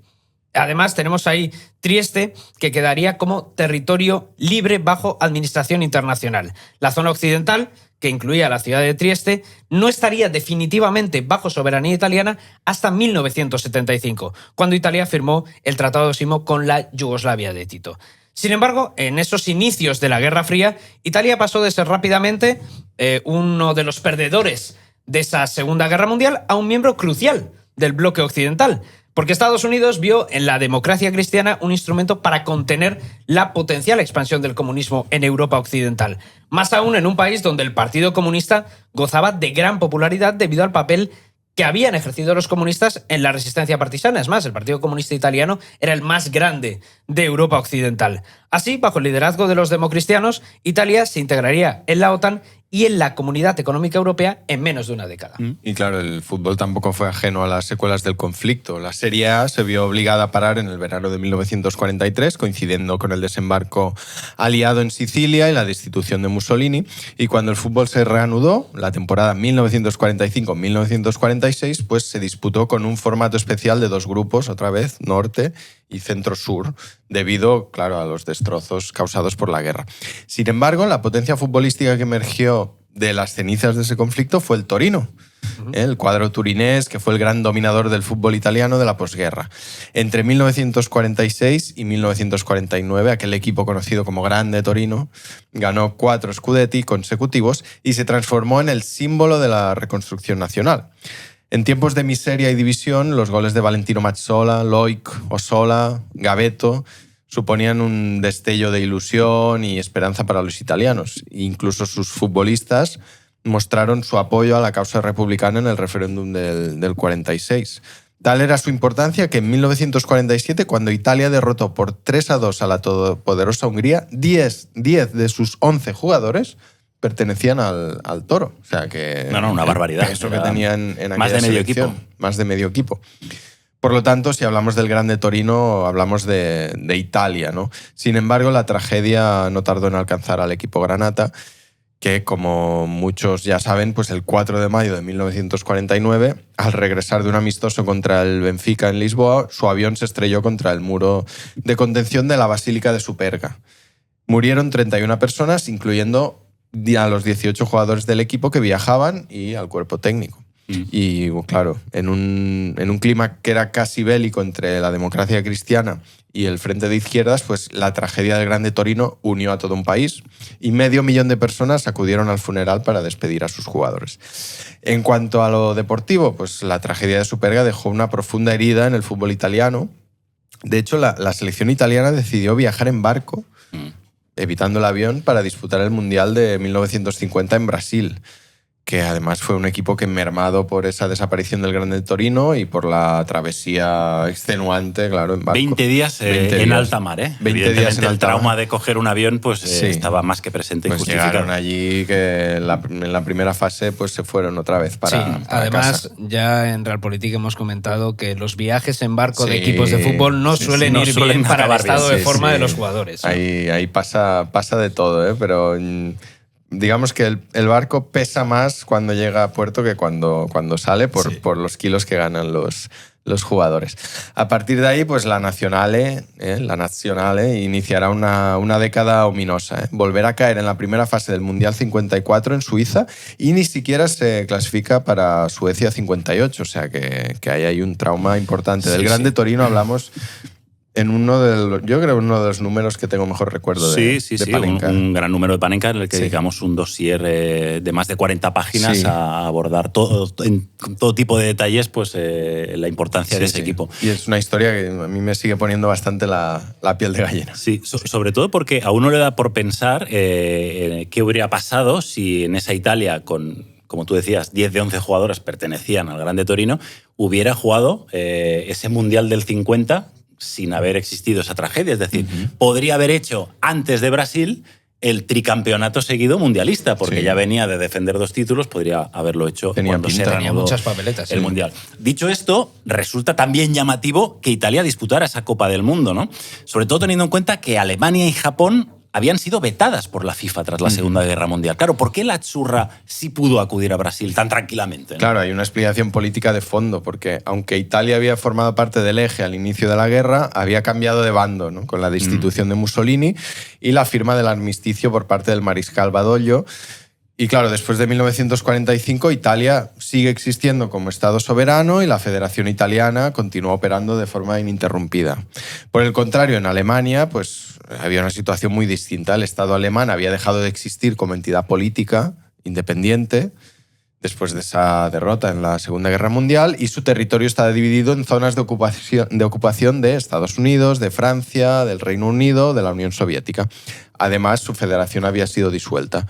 Además, tenemos ahí Trieste, que quedaría como territorio libre bajo administración internacional. La zona occidental, que incluía la ciudad de Trieste, no estaría definitivamente bajo soberanía italiana hasta 1975, cuando Italia firmó el Tratado de Osimo con la Yugoslavia de Tito. Sin embargo, en esos inicios de la Guerra Fría, Italia pasó de ser rápidamente uno de los perdedores de esa Segunda Guerra Mundial a un miembro crucial del bloque occidental, porque Estados Unidos vio en la democracia cristiana un instrumento para contener la potencial expansión del comunismo en Europa occidental, más aún en un país donde el Partido Comunista gozaba de gran popularidad debido al papel que habían ejercido los comunistas en la resistencia partisana. Es más, el Partido Comunista Italiano era el más grande de Europa occidental. Así, bajo el liderazgo de los democristianos, Italia se integraría en la OTAN y en la Comunidad Económica Europea en menos de una década. Y claro, el fútbol tampoco fue ajeno a las secuelas del conflicto. La Serie A se vio obligada a parar en el verano de 1943, coincidiendo con el desembarco aliado en Sicilia y la destitución de Mussolini. Y cuando el fútbol se reanudó, la temporada 1945-1946, pues se disputó con un formato especial de 2 grupos, otra vez, norte y centro-sur, debido, claro, a los destrozos causados por la guerra. Sin embargo, la potencia futbolística que emergió de las cenizas de ese conflicto fue el Torino, el cuadro turinés, que fue el gran dominador del fútbol italiano de la posguerra. Entre 1946 y 1949, aquel equipo conocido como Grande Torino ganó 4 Scudetti consecutivos y se transformó en el símbolo de la reconstrucción nacional. En tiempos de miseria y división, los goles de Valentino Mazzola, Loic, Ossola, Gavetto suponían un destello de ilusión y esperanza para los italianos. Incluso sus futbolistas mostraron su apoyo a la causa republicana en el referéndum del 46. Tal era su importancia que en 1947, cuando Italia derrotó por 3-2 a la todopoderosa Hungría, 10 de sus 11 jugadores pertenecían al Toro. O sea que... una barbaridad. Eso que tenían en aquella más de medio selección, equipo. Más de medio equipo. Por lo tanto, si hablamos del Grande Torino, hablamos de Italia, ¿no? Sin embargo, la tragedia no tardó en alcanzar al equipo granata, que, como muchos ya saben, pues el 4 de mayo de 1949, al regresar de un amistoso contra el Benfica en Lisboa, su avión se estrelló contra el muro de contención de la Basílica de Superga. Murieron 31 personas, incluyendo a los 18 jugadores del equipo que viajaban y al cuerpo técnico. Y claro, en un clima que era casi bélico entre la democracia cristiana y el Frente de Izquierdas, pues la tragedia del Grande Torino unió a todo un país y 500.000 de personas acudieron al funeral para despedir a sus jugadores. En cuanto a lo deportivo, pues la tragedia de Superga dejó una profunda herida en el fútbol italiano. De hecho, la selección italiana decidió viajar en barco, evitando el avión, para disputar el Mundial de 1950 en Brasil, que además fue un equipo que, mermado por esa desaparición del Grande Torino y por la travesía extenuante, claro, en barco. 20 días en alta mar, ¿eh? 20 días en el alta trauma mar. de coger un avión pues Sí. estaba más que presente y Pues justificado. llegaron allí que en la primera fase pues se fueron otra vez para además, casa. ya en Realpolitik hemos comentado que los viajes en barco de Sí, equipos de fútbol no sí, suelen no ir suelen bien para el acabar bien, estado de Sí, forma sí. de los jugadores, ¿no? Ahí pasa de todo, ¿eh? Pero digamos que el barco pesa más cuando llega a puerto que cuando sale por los kilos que ganan los jugadores. A partir de ahí, pues la Nazionale iniciará una década ominosa. Volverá a caer en la primera fase del Mundial 54 en Suiza y ni siquiera se clasifica para Suecia 58. O sea que ahí hay un trauma importante. Del Grande Torino hablamos en yo creo uno de los números que tengo mejor recuerdo de Panenka. Un gran número de Panenka en el que dedicamos un dossier de más de 40 páginas a abordar en todo tipo de detalles pues la importancia de ese equipo. Y es una historia que a mí me sigue poniendo bastante la piel de gallina. Sí, sobre todo porque a uno le da por pensar qué hubiera pasado si en esa Italia con, como tú decías, 10 de 11 jugadores pertenecían al Grande Torino, hubiera jugado ese Mundial del 50 sin haber existido esa tragedia. Es decir, podría haber hecho antes de Brasil el tricampeonato seguido mundialista, porque ya venía de defender 2 títulos, podría haberlo hecho cuando se Tenía reanudó muchas papeletas. el Mundial. Dicho esto, resulta también llamativo que Italia disputara esa Copa del Mundo, ¿no? Sobre todo teniendo en cuenta que Alemania y Japón habían sido vetadas por la FIFA tras la Segunda Guerra Mundial. Claro, ¿por qué la Azzurra sí pudo acudir a Brasil tan tranquilamente, ¿no? Claro, hay una explicación política de fondo, porque aunque Italia había formado parte del eje al inicio de la guerra, había cambiado de bando, ¿no? Con la destitución de Mussolini y la firma del armisticio por parte del mariscal Badoglio. Y claro, después de 1945, Italia sigue existiendo como Estado soberano y la Federación Italiana continúa operando de forma ininterrumpida. Por el contrario, en Alemania, pues había una situación muy distinta. El Estado alemán había dejado de existir como entidad política independiente después de esa derrota en la Segunda Guerra Mundial y su territorio estaba dividido en zonas de ocupación de Estados Unidos, de Francia, del Reino Unido, de la Unión Soviética. Además, su federación había sido disuelta.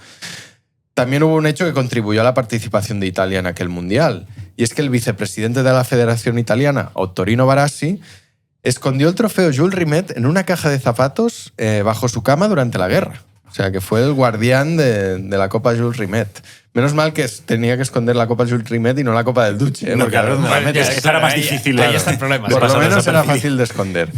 También hubo un hecho que contribuyó a la participación de Italia en aquel Mundial, y es que el vicepresidente de la Federación Italiana, Ottorino Barassi, escondió el trofeo Jules Rimet en una caja de zapatos bajo su cama durante la guerra. O sea, que fue el guardián de la Copa Jules Rimet. Menos mal que tenía que esconder la Copa Jules Rimet y no la Copa del Duce. No, claro, era más difícil. Ahí está el problema. Por lo menos era fácil de esconder.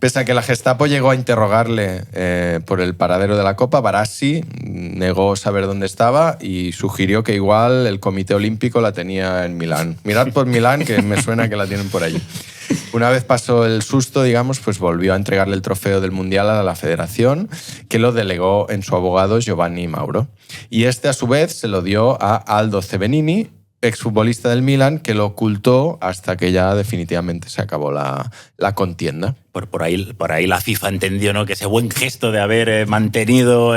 Pese a que la Gestapo llegó a interrogarle por el paradero de la Copa, Barassi negó saber dónde estaba y sugirió que igual el Comité Olímpico la tenía en Milán. Mirad por Milán, que me suena que la tienen por allí. Una vez pasó el susto, digamos, pues volvió a entregarle el trofeo del Mundial a la federación, que lo delegó en su abogado Giovanni Mauro. Y este, a su vez, se lo dio a Aldo Zebenini, exfutbolista del Milan, que lo ocultó hasta que ya definitivamente se acabó la contienda. Por ahí la FIFA entendió, ¿no?, que ese buen gesto de haber mantenido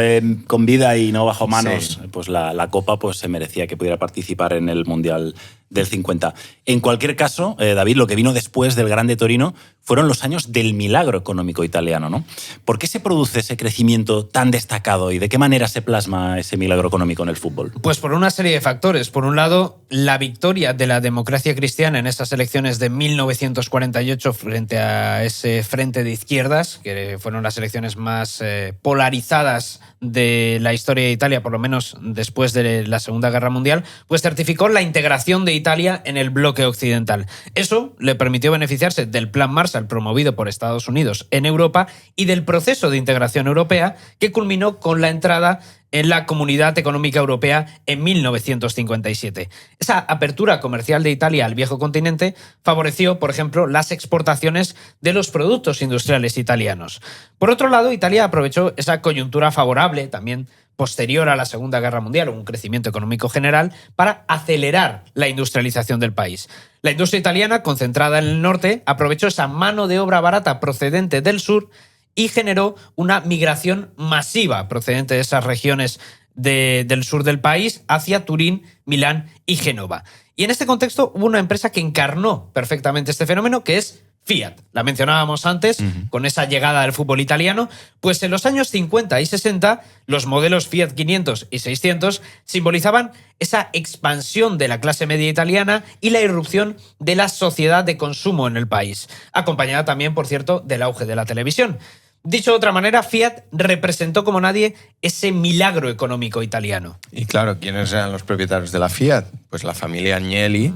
con vida y no bajo manos pues la Copa, pues se merecía que pudiera participar en el Mundial del 50. En cualquier caso, David, lo que vino después del Grande Torino fueron los años del milagro económico italiano, ¿no? ¿Por qué se produce ese crecimiento tan destacado y de qué manera se plasma ese milagro económico en el fútbol? Pues por una serie de factores. Por un lado, la victoria de la democracia cristiana en esas elecciones de 1948 frente a ese frente de izquierdas, que fueron las elecciones más polarizadas de la historia de Italia, por lo menos después de la Segunda Guerra Mundial, pues certificó la integración de Italia en el bloque occidental. Eso le permitió beneficiarse del Plan Marshall promovido por Estados Unidos en Europa y del proceso de integración europea que culminó con la entrada en la Comunidad Económica Europea en 1957. Esa apertura comercial de Italia al viejo continente favoreció, por ejemplo, las exportaciones de los productos industriales italianos. Por otro lado, Italia aprovechó esa coyuntura favorable, también posterior a la Segunda Guerra Mundial, un crecimiento económico general, para acelerar la industrialización del país. La industria italiana, concentrada en el norte, aprovechó esa mano de obra barata procedente del sur y generó una migración masiva procedente de esas regiones del sur del país hacia Turín, Milán y Génova. Y en este contexto hubo una empresa que encarnó perfectamente este fenómeno, que es Fiat. La mencionábamos antes, con esa llegada del fútbol italiano. Pues en los años 50 y 60, los modelos Fiat 500 y 600 simbolizaban esa expansión de la clase media italiana y la irrupción de la sociedad de consumo en el país, acompañada también, por cierto, del auge de la televisión. Dicho de otra manera, Fiat representó como nadie ese milagro económico italiano. Y claro, ¿quiénes eran los propietarios de la Fiat? Pues la familia Agnelli,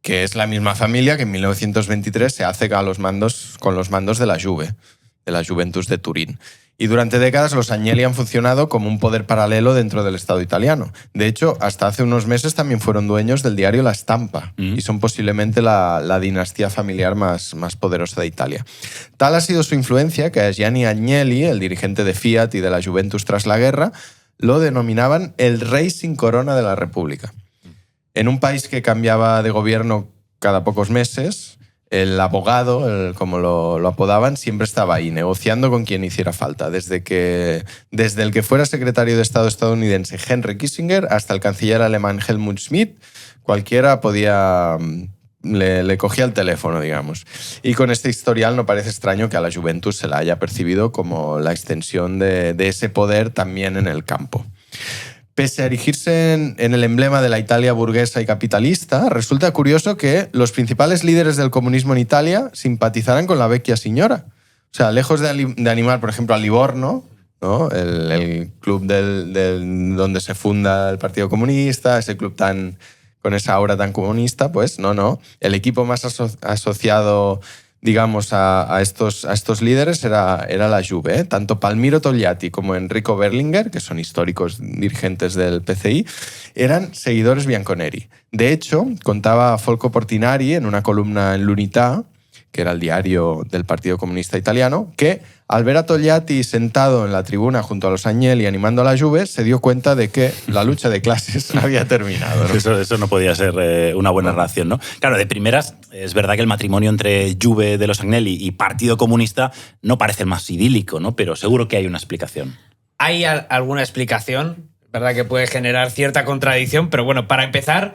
que es la misma familia que en 1923 se hace con los mandos de la Juve, de la Juventus de Turín. Y durante décadas los Agnelli han funcionado como un poder paralelo dentro del Estado italiano. De hecho, hasta hace unos meses también fueron dueños del diario La Stampa y son posiblemente la dinastía familiar más poderosa de Italia. Tal ha sido su influencia que a Gianni Agnelli, el dirigente de Fiat y de la Juventus tras la guerra, lo denominaban el rey sin corona de la República. En un país que cambiaba de gobierno cada pocos meses, el abogado, como lo apodaban, siempre estaba ahí, negociando con quien hiciera falta. Desde el que fuera secretario de Estado estadounidense Henry Kissinger hasta el canciller alemán Helmut Schmidt, cualquiera le cogía el teléfono, digamos. Y con este historial no parece extraño que a la Juventus se la haya percibido como la extensión de ese poder también en el campo. Pese a erigirse en el emblema de la Italia burguesa y capitalista, resulta curioso que los principales líderes del comunismo en Italia simpatizaran con la vecchia signora. O sea, lejos de animar, por ejemplo, a Livorno, ¿no?, el club donde se funda el Partido Comunista, ese club con esa aura tan comunista, pues no. El equipo más asociado, digamos, a estos líderes era la Juve, ¿eh? Tanto Palmiro Togliatti como Enrico Berlinguer, que son históricos dirigentes del PCI, eran seguidores bianconeri. De hecho, contaba Folco Portinari en una columna en l'Unità, que era el diario del Partido Comunista Italiano, que al ver a Togliatti sentado en la tribuna junto a los Agnelli animando a la Juve, se dio cuenta de que la lucha de clases había terminado, ¿no? Eso no podía ser una buena reacción, ¿no? Claro, de primeras, es verdad que el matrimonio entre Juve de los Agnelli y Partido Comunista no parece el más idílico, ¿no? Pero seguro que hay una explicación. Hay alguna explicación, verdad que puede generar cierta contradicción, pero bueno, para empezar,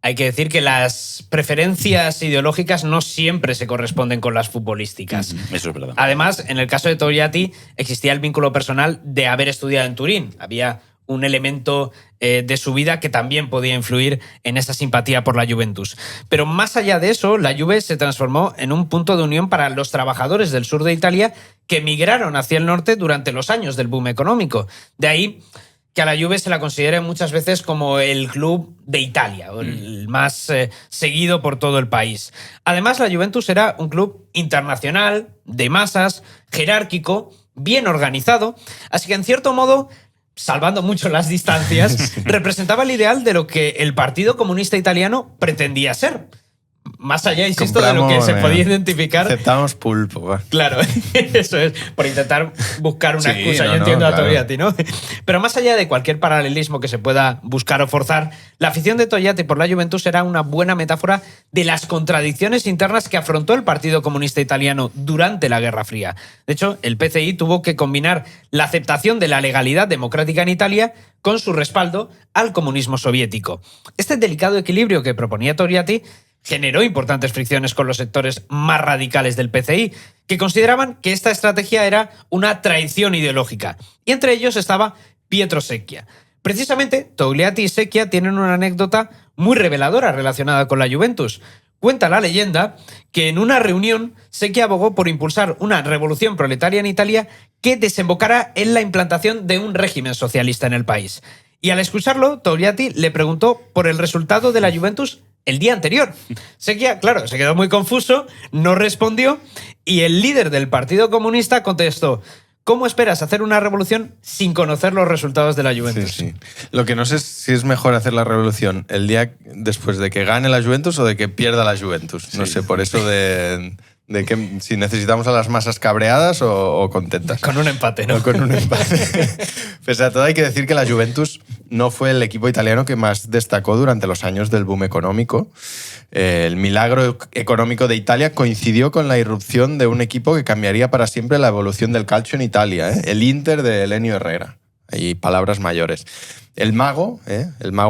hay que decir que las preferencias ideológicas no siempre se corresponden con las futbolísticas. Eso es verdad. Además, en el caso de Togliatti existía el vínculo personal de haber estudiado en Turín. Había un elemento de su vida que también podía influir en esa simpatía por la Juventus. Pero más allá de eso, la Juve se transformó en un punto de unión para los trabajadores del sur de Italia que migraron hacia el norte durante los años del boom económico. De ahí que a la Juve se la considere muchas veces como el club de Italia, o el más seguido por todo el país. Además, la Juventus era un club internacional, de masas, jerárquico, bien organizado, así que en cierto modo, salvando mucho las distancias, representaba el ideal de lo que el Partido Comunista Italiano pretendía ser. más allá, insisto, de lo que se podía identificar. Aceptamos pulpo. Va. Claro, eso es, por intentar buscar una excusa. Yo entiendo a Togliatti, ¿no? Pero más allá de cualquier paralelismo que se pueda buscar o forzar, la afición de Togliatti por la Juventus era una buena metáfora de las contradicciones internas que afrontó el Partido Comunista Italiano durante la Guerra Fría. De hecho, el PCI tuvo que combinar la aceptación de la legalidad democrática en Italia con su respaldo al comunismo soviético. Este delicado equilibrio que proponía Togliatti generó importantes fricciones con los sectores más radicales del PCI, que consideraban que esta estrategia era una traición ideológica. Y entre ellos estaba Pietro Secchia. Precisamente, Togliatti y Secchia tienen una anécdota muy reveladora relacionada con la Juventus. Cuenta la leyenda que en una reunión Secchia abogó por impulsar una revolución proletaria en Italia que desembocara en la implantación de un régimen socialista en el país. Y al escucharlo, Togliatti le preguntó por el resultado de la Juventus el día anterior. Secchia, claro, se quedó muy confuso, no respondió y el líder del Partido Comunista contestó: ¿cómo esperas hacer una revolución sin conocer los resultados de la Juventus? Sí. Lo que no sé es si es mejor hacer la revolución el día después de que gane la Juventus o de que pierda la Juventus. Sí. No sé, por eso de que si necesitamos a las masas cabreadas o contentas. Con un empate, ¿no? O con un empate. Pese a todo, hay que decir que la Juventus no fue el equipo italiano que más destacó durante los años del boom económico. El milagro económico de Italia coincidió con la irrupción de un equipo que cambiaría para siempre la evolución del calcio en Italia, el Inter de Helenio Herrera. Hay palabras mayores. El mago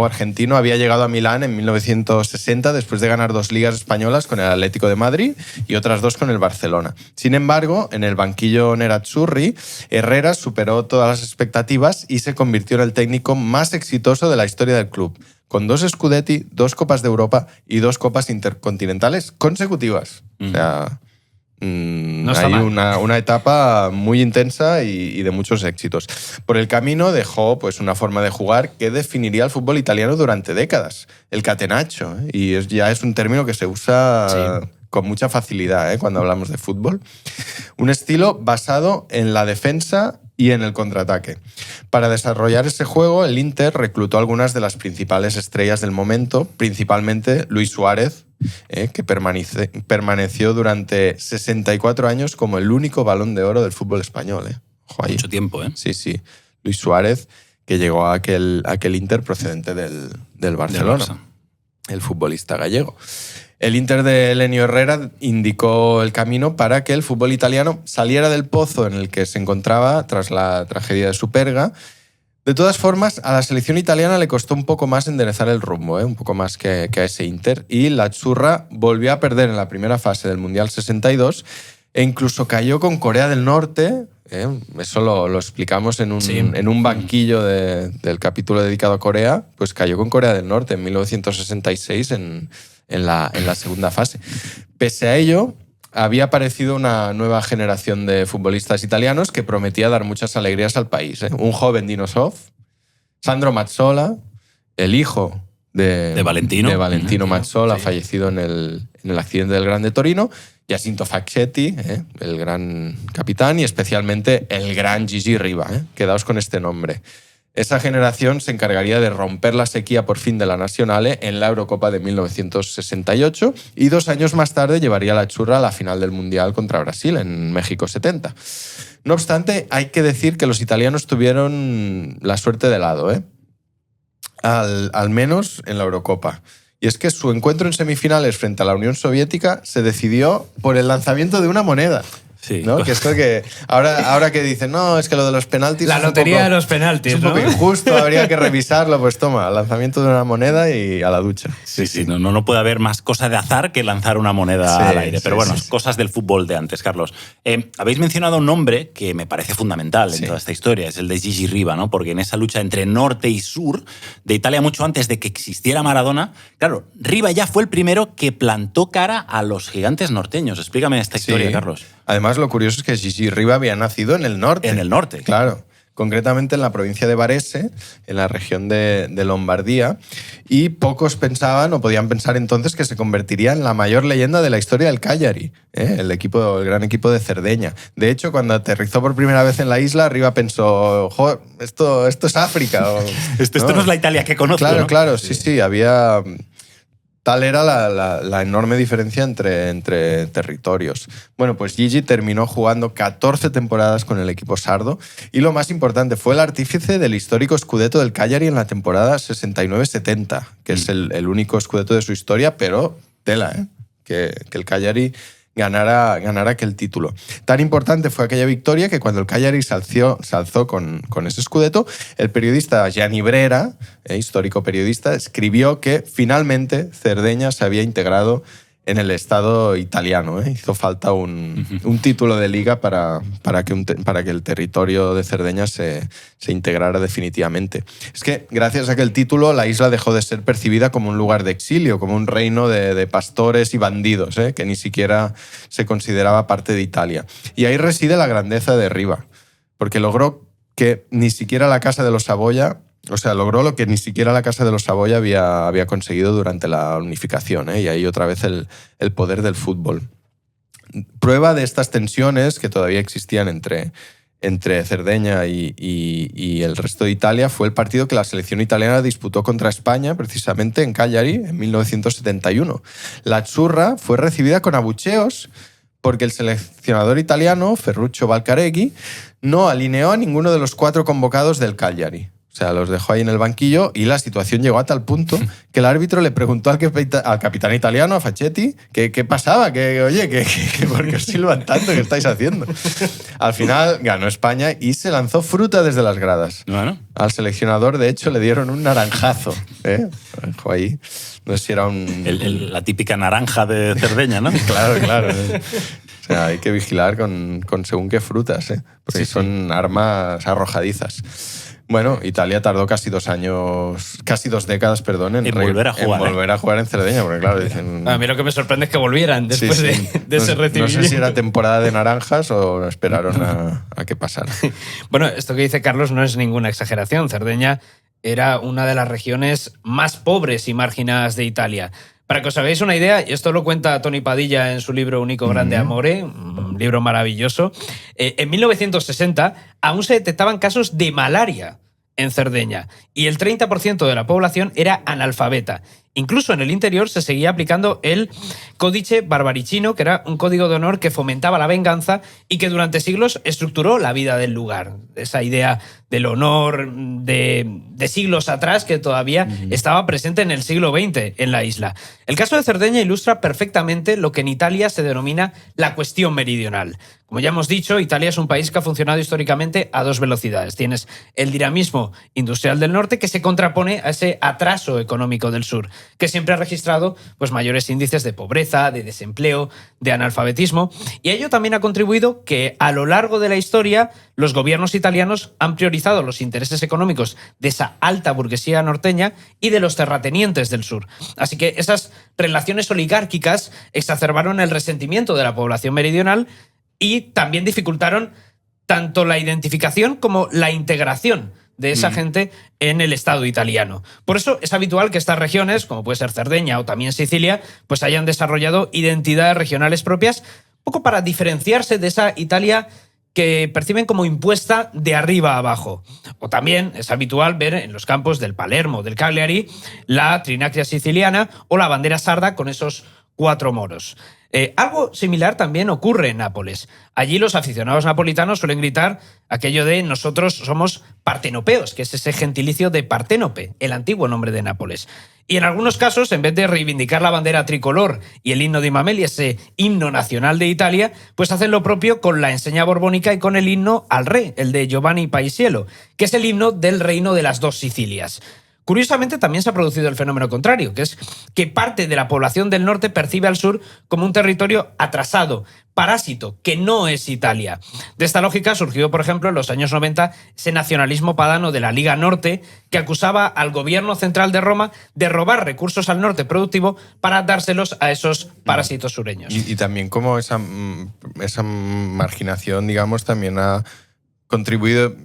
argentino, había llegado a Milán en 1960 después de ganar 2 ligas españolas con el Atlético de Madrid y otras 2 con el Barcelona. Sin embargo, en el banquillo nerazzurri, Herrera superó todas las expectativas y se convirtió en el técnico más exitoso de la historia del club, con 2 Scudetti, 2 Copas de Europa y 2 Copas Intercontinentales consecutivas. O sea, hay una etapa muy intensa y de muchos éxitos. Por el camino dejó pues, una forma de jugar que definiría el fútbol italiano durante décadas, el catenaccio, y ya es un término que se usa con mucha facilidad cuando hablamos de fútbol. Un estilo basado en la defensa y en el contraataque. Para desarrollar ese juego, el Inter reclutó algunas de las principales estrellas del momento, principalmente Luis Suárez, que permaneció durante 64 años como el único Balón de Oro del fútbol español. Ojo ahí. Mucho tiempo, ¿eh? Sí. Luis Suárez, que llegó a aquel Inter procedente del Barcelona, el futbolista gallego. El Inter de Helenio Herrera indicó el camino para que el fútbol italiano saliera del pozo en el que se encontraba tras la tragedia de Superga. De todas formas, a la selección italiana le costó un poco más enderezar el rumbo, un poco más que a ese Inter, y la Azzurra volvió a perder en la primera fase del Mundial 62 e incluso cayó con Corea del Norte. Eso lo explicamos en un banquillo del capítulo dedicado a Corea, pues cayó con Corea del Norte en 1966 en la segunda fase. Pese a ello, había aparecido una nueva generación de futbolistas italianos que prometía dar muchas alegrías al país. Un joven Dino Zoff, Sandro Mazzola, el hijo de Valentino Mazzola, fallecido en el accidente del Grande Torino, Jacinto Facchetti, el gran capitán, y especialmente el gran Gigi Riva. Quedaos con este nombre. Esa generación se encargaría de romper la sequía por fin de la Nazionale en la Eurocopa de 1968 y 2 años más tarde llevaría a la Azzurra a la final del Mundial contra Brasil en México 70. No obstante, hay que decir que los italianos tuvieron la suerte de lado, al menos en la Eurocopa. Y es que su encuentro en semifinales frente a la Unión Soviética se decidió por el lanzamiento de una moneda. Sí. ¿No? Que esto que ahora que dicen, no, es que lo de los penaltis... La lotería de los penaltis, es un poco injusto, habría que revisarlo. Pues toma, lanzamiento de una moneda y a la ducha. Sí. No puede haber más cosa de azar que lanzar una moneda al aire. Pero bueno, cosas del fútbol de antes, Carlos. Habéis mencionado un nombre que me parece fundamental en toda esta historia, es el de Gigi Riva, ¿no? Porque en esa lucha entre norte y sur de Italia, mucho antes de que existiera Maradona, claro, Riva ya fue el primero que plantó cara a los gigantes norteños. Explícame esta historia, Carlos. Además, lo curioso es que Gigi Riva había nacido en el norte. En el norte. Claro. Concretamente en la provincia de Varese, en la región de Lombardía, y pocos pensaban o podían pensar entonces que se convertiría en la mayor leyenda de la historia del Cagliari, el gran equipo de Cerdeña. De hecho, cuando aterrizó por primera vez en la isla, Riva pensó, joder, esto es África. Esto no es la Italia que conozco, Claro, ¿no? claro, sí, había... Tal era la enorme diferencia entre territorios. Bueno, pues Gigi terminó jugando 14 temporadas con el equipo sardo y lo más importante, fue el artífice del histórico Scudetto del Cagliari en la temporada 69-70, que es el único Scudetto de su historia, pero tela, que el Cagliari ganara aquel título. Tan importante fue aquella victoria que cuando el Cagliari se alzó con ese Scudetto, el periodista Gianni Brera, histórico periodista, escribió que finalmente Cerdeña se había integrado en el Estado italiano. Hizo falta un título de liga para que el territorio de Cerdeña se integrara definitivamente. Es que gracias a aquel título la isla dejó de ser percibida como un lugar de exilio, como un reino de pastores y bandidos, que ni siquiera se consideraba parte de Italia. Y ahí reside la grandeza de Riva, porque logró que ni siquiera la Casa de los Saboya... O sea, logró lo que ni siquiera la Casa de los Saboya había conseguido durante la unificación, y ahí otra vez el poder del fútbol. Prueba de estas tensiones que todavía existían entre Cerdeña y el resto de Italia fue el partido que la selección italiana disputó contra España, precisamente en Cagliari, en 1971. La Azzurra fue recibida con abucheos porque el seleccionador italiano, Ferruccio Valcareggi, no alineó a ninguno de los 4 convocados del Cagliari. O sea, los dejó ahí en el banquillo y la situación llegó a tal punto que el árbitro le preguntó al capitán italiano, a Facchetti, qué pasaba, oye, ¿por qué os silban tanto? ¿Qué estáis haciendo? Al final ganó España y se lanzó fruta desde las gradas. Bueno. Al seleccionador, de hecho, le dieron un naranjazo. Dejó ahí. No sé si era la típica naranja de Cerdeña, ¿no? Claro. O sea, hay que vigilar con según qué frutas, porque son armas arrojadizas. Bueno, Italia tardó casi 2 décadas, en volver a jugar. En volver a jugar en Cerdeña, porque claro, dicen... A mí lo que me sorprende es que volvieran después de ese recibimiento. No sé si era temporada de naranjas o esperaron a que pasara. Bueno, esto que dice Carlos no es ninguna exageración. Cerdeña era una de las regiones más pobres y marginadas de Italia. Para que os hagáis una idea, y esto lo cuenta Tony Padilla en su libro Único Grande Amore, un libro maravilloso, en 1960 aún se detectaban casos de malaria en Cerdeña y el 30% de la población era analfabeta. Incluso en el interior se seguía aplicando el Códice Barbaricino, que era un código de honor que fomentaba la venganza y que durante siglos estructuró la vida del lugar. Esa idea del honor de siglos atrás que todavía estaba presente en el siglo XX en la isla. El caso de Cerdeña ilustra perfectamente lo que en Italia se denomina la cuestión meridional. Como ya hemos dicho, Italia es un país que ha funcionado históricamente a 2 velocidades. Tienes el dinamismo industrial del norte que se contrapone a ese atraso económico del sur, que siempre ha registrado pues, mayores índices de pobreza, de desempleo, de analfabetismo. Y a ello también ha contribuido que a lo largo de la historia los gobiernos italianos han priorizado los intereses económicos de esa alta burguesía norteña y de los terratenientes del sur. Así que esas relaciones oligárquicas exacerbaron el resentimiento de la población meridional y también dificultaron tanto la identificación como la integración de esa gente en el Estado italiano. Por eso es habitual que estas regiones, como puede ser Cerdeña o también Sicilia, pues hayan desarrollado identidades regionales propias, un poco para diferenciarse de esa Italia que perciben como impuesta de arriba a abajo. O también es habitual ver en los campos del Palermo, del Cagliari, la trinacria siciliana o la bandera sarda con esos 4 moros. Algo similar también ocurre en Nápoles. Allí los aficionados napolitanos suelen gritar aquello de nosotros somos partenopeos, que es ese gentilicio de Parténope, el antiguo nombre de Nápoles. Y en algunos casos, en vez de reivindicar la bandera tricolor y el himno de Mameli, ese himno nacional de Italia, pues hacen lo propio con la enseña borbónica y con el himno al rey, el de Giovanni Paisiello, que es el himno del reino de las 2 Sicilias. Curiosamente, también se ha producido el fenómeno contrario, que es que parte de la población del norte percibe al sur como un territorio atrasado, parásito, que no es Italia. De esta lógica surgió, por ejemplo, en los años 90 ese nacionalismo padano de la Liga Norte que acusaba al gobierno central de Roma de robar recursos al norte productivo para dárselos a esos parásitos sureños. Y también como esa marginación, digamos, también ha contribuido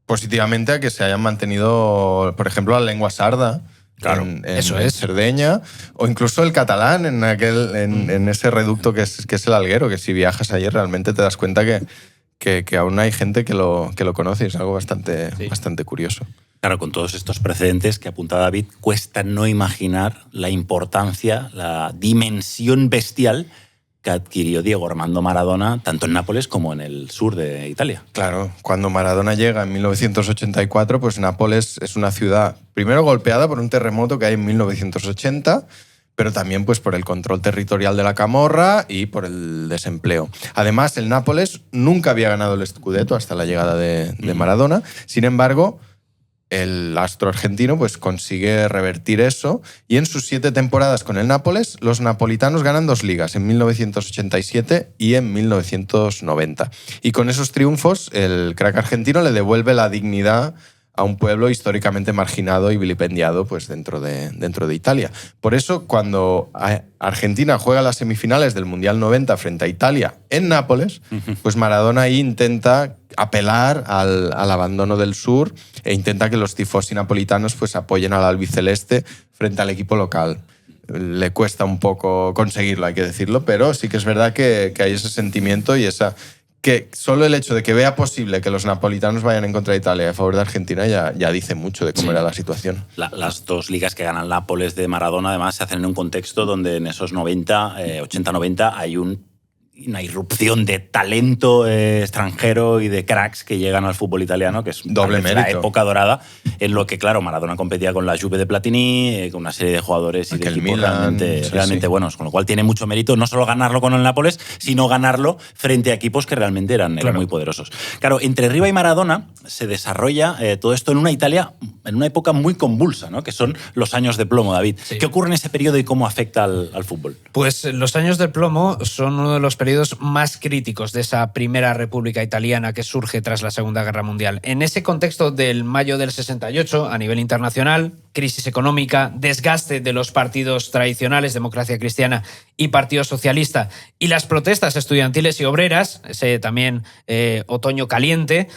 positivamente a que se hayan mantenido, por ejemplo, la lengua sarda en Cerdeña, o incluso el catalán en ese reducto que es el Alguero, que si viajas allí realmente te das cuenta que aún hay gente que lo conoce, y es algo bastante curioso. Claro, con todos estos precedentes que apuntaba David, cuesta no imaginar la importancia, la dimensión bestial que adquirió Diego Armando Maradona tanto en Nápoles como en el sur de Italia. Claro, cuando Maradona llega en 1984, pues Nápoles es una ciudad primero golpeada por un terremoto que hay en 1980, pero también pues por el control territorial de la Camorra y por el desempleo. Además, el Nápoles nunca había ganado el Scudetto hasta la llegada de Maradona. Sin embargo, el astro argentino pues consigue revertir eso y en sus 7 temporadas con el Nápoles, los napolitanos ganan 2 ligas, en 1987 y en 1990. Y con esos triunfos, el crack argentino le devuelve la dignidad a un pueblo históricamente marginado y vilipendiado pues, dentro de Italia. Por eso, cuando Argentina juega las semifinales del Mundial 90 frente a Italia en Nápoles, pues Maradona ahí intenta apelar al abandono del sur e intenta que los tifosi napolitanos pues, apoyen al albiceleste frente al equipo local. Le cuesta un poco conseguirlo, hay que decirlo, pero sí que es verdad que hay ese sentimiento y que solo el hecho de que vea posible que los napolitanos vayan en contra de Italia a favor de Argentina ya dice mucho de cómo era la situación. Las 2 ligas que gana el Nápoles de Maradona además se hacen en un contexto donde en esos 80-90 hay una irrupción de talento extranjero y de cracks que llegan al fútbol italiano, que es doble mérito. La época dorada, en lo que, claro, Maradona competía con la Juve de Platini, con una serie de jugadores y de equipos realmente buenos, con lo cual tiene mucho mérito no solo ganarlo con el Nápoles, sino ganarlo frente a equipos que realmente eran muy poderosos. Claro, entre Riva y Maradona se desarrolla todo esto en una Italia, en una época muy convulsa, ¿no? Que son los años de plomo, David. Sí. ¿Qué ocurre en ese periodo y cómo afecta al fútbol? Pues los años del plomo son uno de los periodos más críticos de esa primera república italiana que surge tras la Segunda Guerra Mundial. En ese contexto del mayo del 68, a nivel internacional, crisis económica, desgaste de los partidos tradicionales, Democracia Cristiana y Partido Socialista, y las protestas estudiantiles y obreras, ese también otoño caliente,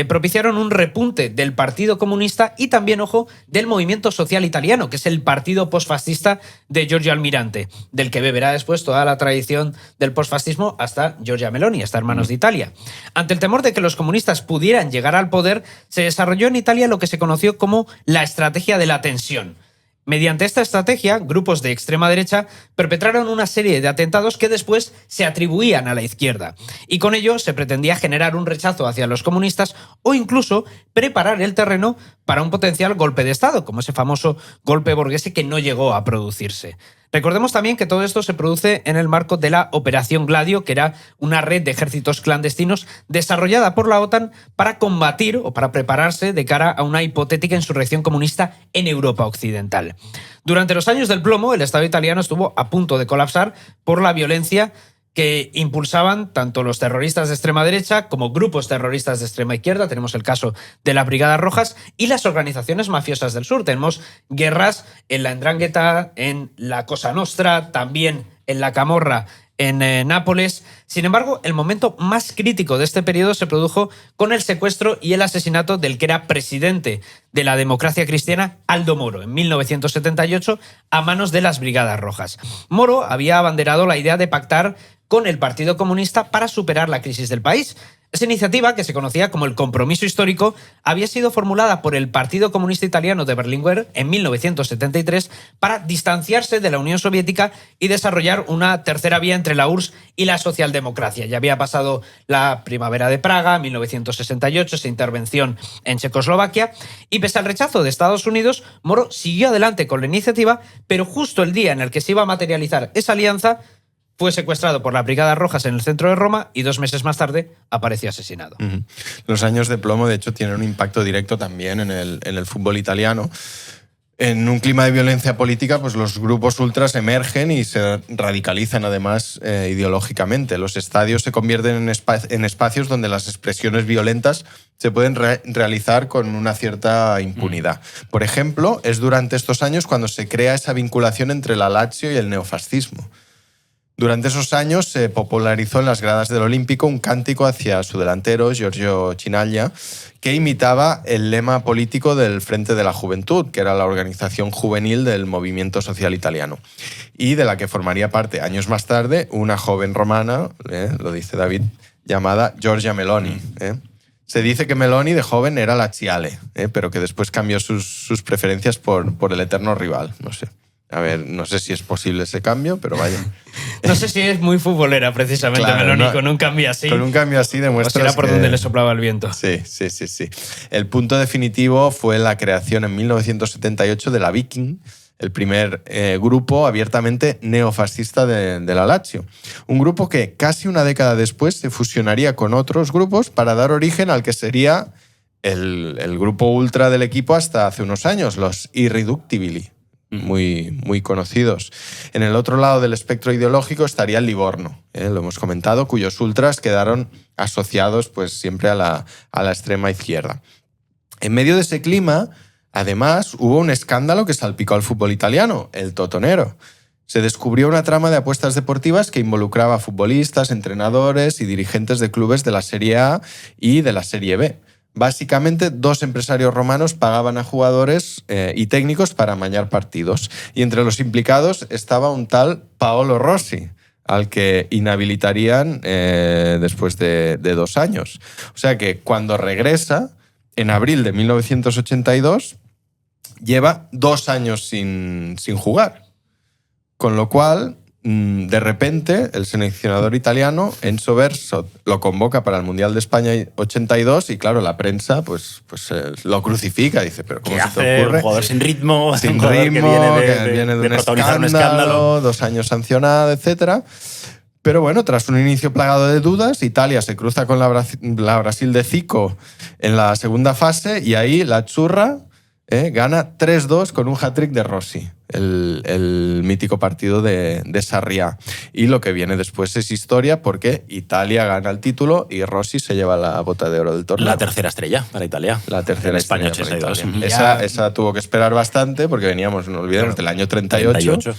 propiciaron un repunte del Partido Comunista y también, ojo, del movimiento social italiano, que es el partido posfascista de Giorgio Almirante, del que beberá después toda la tradición del posfascismo hasta Giorgia Meloni, hasta Hermanos de Italia. Ante el temor de que los comunistas pudieran llegar al poder, se desarrolló en Italia lo que se conoció como la estrategia de la tensión. Mediante esta estrategia, grupos de extrema derecha perpetraron una serie de atentados que después se atribuían a la izquierda. Y con ello se pretendía generar un rechazo hacia los comunistas o incluso preparar el terreno para un potencial golpe de Estado, como ese famoso golpe borghese que no llegó a producirse. Recordemos también que todo esto se produce en el marco de la Operación Gladio, que era una red de ejércitos clandestinos desarrollada por la OTAN para combatir o para prepararse de cara a una hipotética insurrección comunista en Europa occidental. Durante los años del plomo, el Estado italiano estuvo a punto de colapsar por la violencia que impulsaban tanto los terroristas de extrema derecha como grupos terroristas de extrema izquierda. Tenemos el caso de las Brigadas Rojas y las organizaciones mafiosas del sur. Tenemos guerras en la 'Ndrangheta, en la Cosa Nostra, también en la Camorra, en Nápoles. Sin embargo, el momento más crítico de este periodo se produjo con el secuestro y el asesinato del que era presidente de la Democracia Cristiana, Aldo Moro, en 1978, a manos de las Brigadas Rojas. Moro había abanderado la idea de pactar con el Partido Comunista para superar la crisis del país. Esa iniciativa, que se conocía como el Compromiso Histórico, había sido formulada por el Partido Comunista Italiano de Berlinguer en 1973 para distanciarse de la Unión Soviética y desarrollar una tercera vía entre la URSS y la socialdemocracia. Ya había pasado la Primavera de Praga, 1968, esa intervención en Checoslovaquia, y pese al rechazo de Estados Unidos, Moro siguió adelante con la iniciativa, pero justo el día en el que se iba a materializar esa alianza, fue secuestrado por las Brigadas Rojas en el centro de Roma y 2 meses más tarde apareció asesinado. Los años de plomo, de hecho, tienen un impacto directo también en el fútbol italiano. En un clima de violencia política, pues los grupos ultras emergen y se radicalizan además ideológicamente. Los estadios se convierten en espacios donde las expresiones violentas se pueden realizar con una cierta impunidad. Por ejemplo, es durante estos años cuando se crea esa vinculación entre la Lazio y el neofascismo. Durante esos años se popularizó en las gradas del Olímpico un cántico hacia su delantero, Giorgio Chinaglia, que imitaba el lema político del Frente de la Juventud, que era la organización juvenil del movimiento social italiano, y de la que formaría parte años más tarde una joven romana, lo dice David, llamada Giorgia Meloni. Se dice que Meloni de joven era la Chiale, pero que después cambió sus preferencias por el eterno rival. No sé. A ver, no sé si es posible ese cambio, pero vaya. No sé si es muy futbolera, precisamente, claro, Meloni, no, con un cambio así. Con un cambio así demuestra. O será por donde le soplaba el viento. Sí. El punto definitivo fue la creación en 1978 de la Viking, el primer grupo abiertamente neofascista de la Lazio. Un grupo que casi una década después se fusionaría con otros grupos para dar origen al que sería el grupo ultra del equipo hasta hace unos años, los Irreductibili. Muy conocidos. En el otro lado del espectro ideológico estaría el Livorno, lo hemos comentado, cuyos ultras quedaron asociados pues, siempre a la extrema izquierda. En medio de ese clima, además, hubo un escándalo que salpicó al fútbol italiano, el Totonero. Se descubrió una trama de apuestas deportivas que involucraba a futbolistas, entrenadores y dirigentes de clubes de la Serie A y de la Serie B. Básicamente, 2 empresarios romanos pagaban a jugadores y técnicos para amañar partidos. Y entre los implicados estaba un tal Paolo Rossi, al que inhabilitarían después de 2 años. O sea que cuando regresa, en abril de 1982, lleva 2 años sin jugar. Con lo cual, de repente, el seleccionador italiano, Enzo Bearzot, lo convoca para el Mundial de España 82 y, claro, la prensa pues lo crucifica. Dice, ¿pero cómo se te ocurre? Un jugador sin ritmo, sin un jugador ritmo, que viene de protagonizar un escándalo. 2 años sancionado, etc. Pero bueno, tras un inicio plagado de dudas, Italia se cruza con la Brasil de Zico en la segunda fase y ahí la Azzurra gana 3-2 con un hat-trick de Rossi, el mítico partido de Sarriá. Y lo que viene después es historia porque Italia gana el título y Rossi se lleva la bota de oro del torneo. La tercera estrella para Italia. La tercera España estrella 82. Esa tuvo que esperar bastante porque veníamos, no olvidemos, del año 38.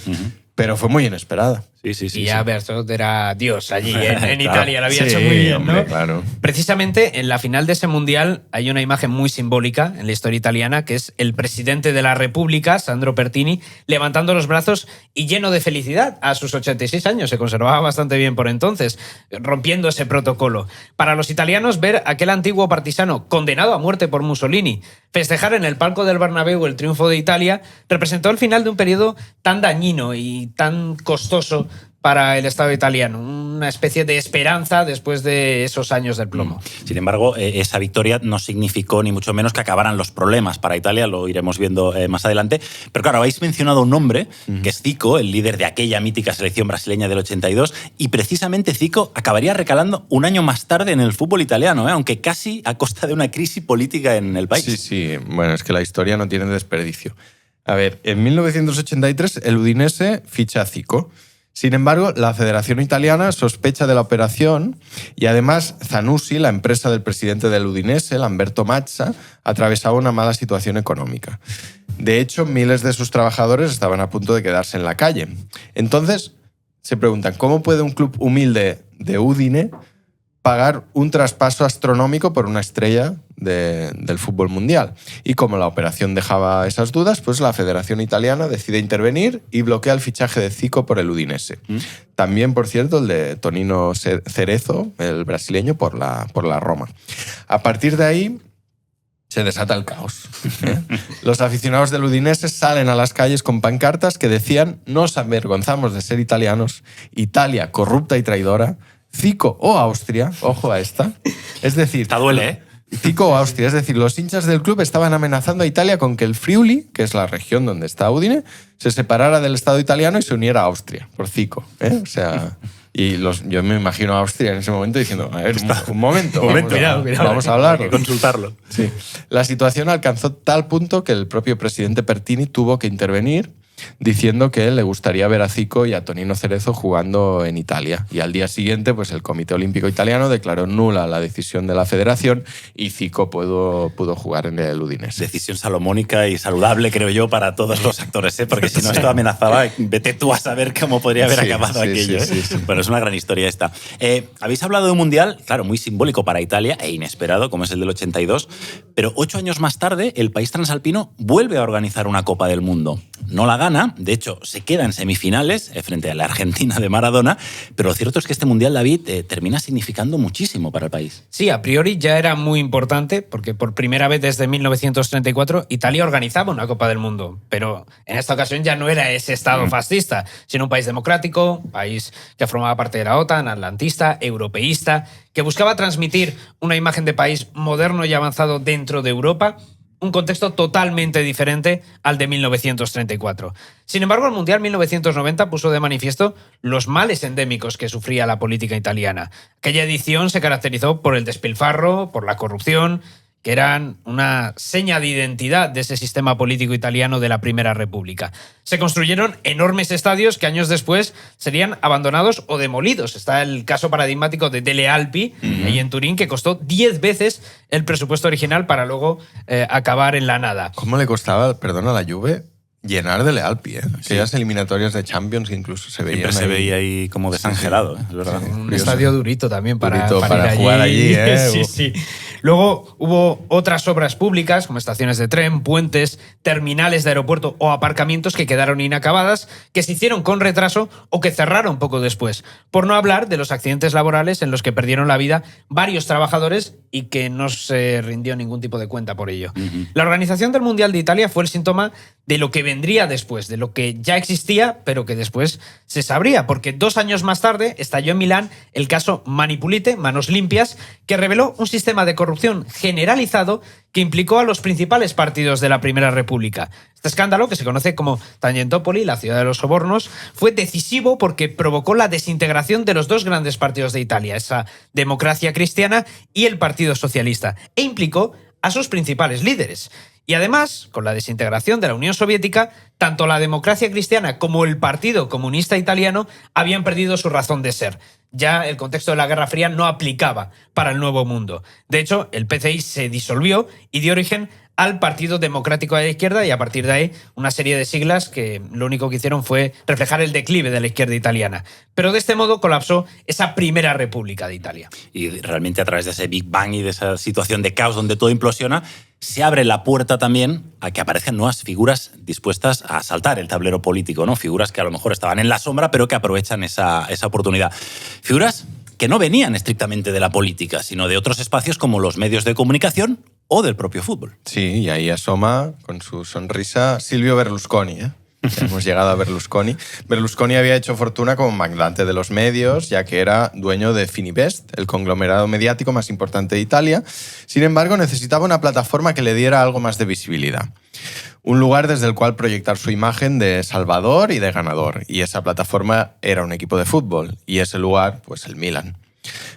Pero fue muy inesperada. Sí. Y ya Bearzot era Dios allí en Italia, lo había hecho muy bien, ¿no? Hombre, claro. Precisamente en la final de ese Mundial hay una imagen muy simbólica en la historia italiana, que es el presidente de la República, Sandro Pertini, levantando los brazos y lleno de felicidad a sus 86 años. Se conservaba bastante bien por entonces, rompiendo ese protocolo. Para los italianos, ver aquel antiguo partisano condenado a muerte por Mussolini festejar en el palco del Bernabéu el triunfo de Italia representó el final de un periodo tan dañino y tan costoso para el Estado italiano, una especie de esperanza después de esos años del plomo. Sin embargo, esa victoria no significó ni mucho menos que acabaran los problemas para Italia, lo iremos viendo más adelante. Pero claro, habéis mencionado un nombre, que es Zico, el líder de aquella mítica selección brasileña del 82, y precisamente Zico acabaría recalando un año más tarde en el fútbol italiano, aunque casi a costa de una crisis política en el país. Sí. Bueno, es que la historia no tiene desperdicio. A ver, en 1983 el Udinese ficha a Zico. Sin embargo, la Federación Italiana sospecha de la operación y además Zanussi, la empresa del presidente del Udinese, Lamberto Mazza, atravesaba una mala situación económica. De hecho, miles de sus trabajadores estaban a punto de quedarse en la calle. Entonces, se preguntan, ¿cómo puede un club humilde de Udine pagar un traspaso astronómico por una estrella del fútbol mundial? Y como la operación dejaba esas dudas, pues la Federación Italiana decide intervenir y bloquea el fichaje de Zico por el Udinese. También, por cierto, el de Tonino Cerezo, el brasileño, por la Roma. A partir de ahí se desata el caos. Los aficionados del Udinese salen a las calles con pancartas que decían: nos avergonzamos de ser italianos, Italia corrupta y traidora, Zico o Austria, ojo a esta. Es decir, esta duele, ¿eh? Zico o Austria, es decir, los hinchas del club estaban amenazando a Italia con que el Friuli, que es la región donde está Udine, se separara del Estado italiano y se uniera a Austria, por Zico. O sea, y yo me imagino a Austria en ese momento diciendo: a ver, un momento, vamos a hablar. Hay que consultarlo. Sí. La situación alcanzó tal punto que el propio presidente Pertini tuvo que intervenir, diciendo que le gustaría ver a Zico y a Tonino Cerezo jugando en Italia. Y al día siguiente, pues el Comité Olímpico Italiano declaró nula la decisión de la federación y Zico pudo jugar en el Udinese. Decisión salomónica y saludable, creo yo, para todos los actores, porque si no esto amenazaba, vete tú a saber cómo podría haber acabado aquello. Sí. Bueno, es una gran historia esta. Habéis hablado de un mundial, claro, muy simbólico para Italia e inesperado, como es el del 82, pero 8 años más tarde el país transalpino vuelve a organizar una Copa del Mundo. No la gana, gana, de hecho se queda en semifinales frente a la Argentina de Maradona, pero lo cierto es que este Mundial, David, termina significando muchísimo para el país. Sí, a priori ya era muy importante porque por primera vez desde 1934 Italia organizaba una Copa del Mundo, pero en esta ocasión ya no era ese estado fascista, sino un país democrático, un país que formaba parte de la OTAN, atlantista, europeísta, que buscaba transmitir una imagen de país moderno y avanzado dentro de Europa, un contexto totalmente diferente al de 1934. Sin embargo, el Mundial 1990 puso de manifiesto los males endémicos que sufría la política italiana. Aquella edición se caracterizó por el despilfarro, por la corrupción, que eran una seña de identidad de ese sistema político italiano de la Primera República. Se construyeron enormes estadios que años después serían abandonados o demolidos. Está el caso paradigmático de Delle Alpi, ahí en Turín, que costó 10 veces el presupuesto original para luego acabar en la nada. ¿Cómo le costaba, perdona, a la Juve llenar Delle Alpi? Aquellas eliminatorias de Champions que incluso se veían. Siempre se veía ahí como desangelado, es verdad. Un estadio durito también para ir jugar allí. Sí. Luego hubo otras obras públicas, como estaciones de tren, puentes, terminales de aeropuerto o aparcamientos que quedaron inacabadas, que se hicieron con retraso o que cerraron poco después. Por no hablar de los accidentes laborales en los que perdieron la vida varios trabajadores y que no se rindió ningún tipo de cuenta por ello. La organización del Mundial de Italia fue el síntoma de lo que vendría después, de lo que ya existía, pero que después se sabría, porque 2 años más tarde estalló en Milán el caso Mani Pulite, Manos Limpias, que reveló un sistema de corrupción generalizado que implicó a los principales partidos de la Primera República. Este escándalo, que se conoce como Tangentopoli, la ciudad de los sobornos, fue decisivo porque provocó la desintegración de los 2 grandes partidos de Italia, esa Democracia Cristiana y el Partido Socialista, e implicó a sus principales líderes. Y además, con la desintegración de la Unión Soviética, tanto la Democracia Cristiana como el Partido Comunista Italiano habían perdido su razón de ser. Ya el contexto de la Guerra Fría no aplicaba para el Nuevo Mundo. De hecho, el PCI se disolvió y dio origen al Partido Democrático de la Izquierda, y a partir de ahí una serie de siglas que lo único que hicieron fue reflejar el declive de la izquierda italiana. Pero de este modo colapsó esa Primera República de Italia. Y realmente a través de ese Big Bang y de esa situación de caos donde todo implosiona, se abre la puerta también a que aparezcan nuevas figuras dispuestas a asaltar el tablero político, ¿no? Figuras que a lo mejor estaban en la sombra, pero que aprovechan esa oportunidad. Figuras que no venían estrictamente de la política, sino de otros espacios como los medios de comunicación o del propio fútbol. Sí, y ahí asoma con su sonrisa Silvio Berlusconi, ¿eh? Hemos llegado a Berlusconi. Berlusconi había hecho fortuna como magnate de los medios, ya que era dueño de Fininvest, el conglomerado mediático más importante de Italia. Sin embargo, necesitaba una plataforma que le diera algo más de visibilidad. Un lugar desde el cual proyectar su imagen de salvador y de ganador. Y esa plataforma era un equipo de fútbol. Y ese lugar, pues el Milan.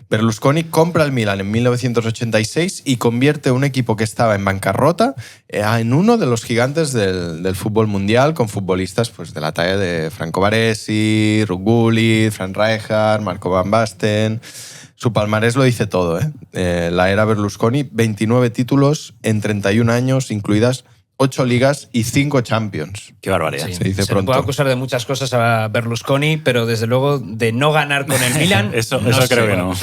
Berlusconi compra el Milan en 1986 y convierte un equipo que estaba en bancarrota en uno de los gigantes del fútbol mundial, con futbolistas pues, de la talla de Franco Baresi, Ruud Gullit, Frank Rijkaard, Marco Van Basten. Su palmarés lo dice todo, ¿eh? La era Berlusconi, 29 títulos en 31 años, incluidas 8 ligas y 5 Champions. Qué barbaridad. Sí, se dice se pronto. le puede acusar de muchas cosas a Berlusconi, pero desde luego de no ganar con el Milan. eso no creo que no.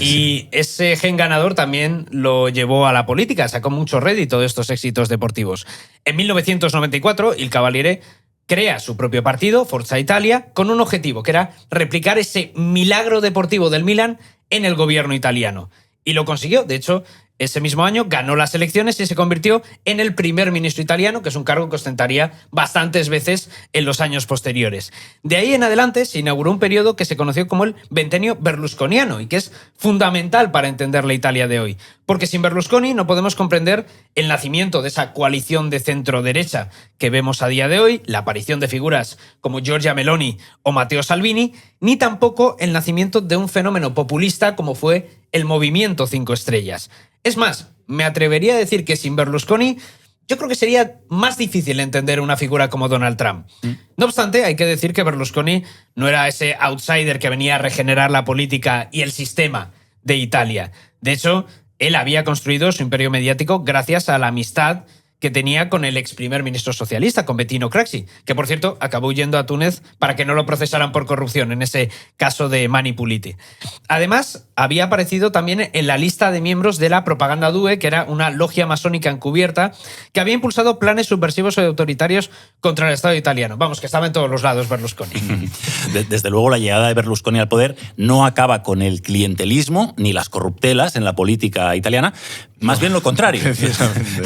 Y ese gen ganador también lo llevó a la política, sacó mucho rédito de estos éxitos deportivos. En 1994, il Cavaliere crea su propio partido, Forza Italia, con un objetivo, que era replicar ese milagro deportivo del Milan en el gobierno italiano. Y lo consiguió. De hecho, ese mismo año ganó las elecciones y se convirtió en el primer ministro italiano, que es un cargo que ostentaría bastantes veces en los años posteriores. De ahí en adelante se inauguró un periodo que se conoció como el Ventenio Berlusconiano y que es fundamental para entender la Italia de hoy. Porque sin Berlusconi no podemos comprender el nacimiento de esa coalición de centro-derecha que vemos a día de hoy, la aparición de figuras como Giorgia Meloni o Matteo Salvini, ni tampoco el nacimiento de un fenómeno populista como fue el Movimiento 5 Estrellas. Es más, me atrevería a decir que sin Berlusconi yo creo que sería más difícil entender una figura como Donald Trump. No obstante, hay que decir que Berlusconi no era ese outsider que venía a regenerar la política y el sistema de Italia. De hecho, él había construido su imperio mediático gracias a la amistad que tenía con el ex primer ministro socialista, con Bettino Craxi, que por cierto acabó huyendo a Túnez para que no lo procesaran por corrupción en ese caso de Mani Puliti. Además, había aparecido también en la lista de miembros de la Propaganda Due, que era una logia masónica encubierta que había impulsado planes subversivos y autoritarios contra el Estado italiano. Vamos, que estaba en todos los lados Berlusconi. Desde luego, la llegada de Berlusconi al poder no acaba con el clientelismo ni las corruptelas en la política italiana, más bien lo contrario. Es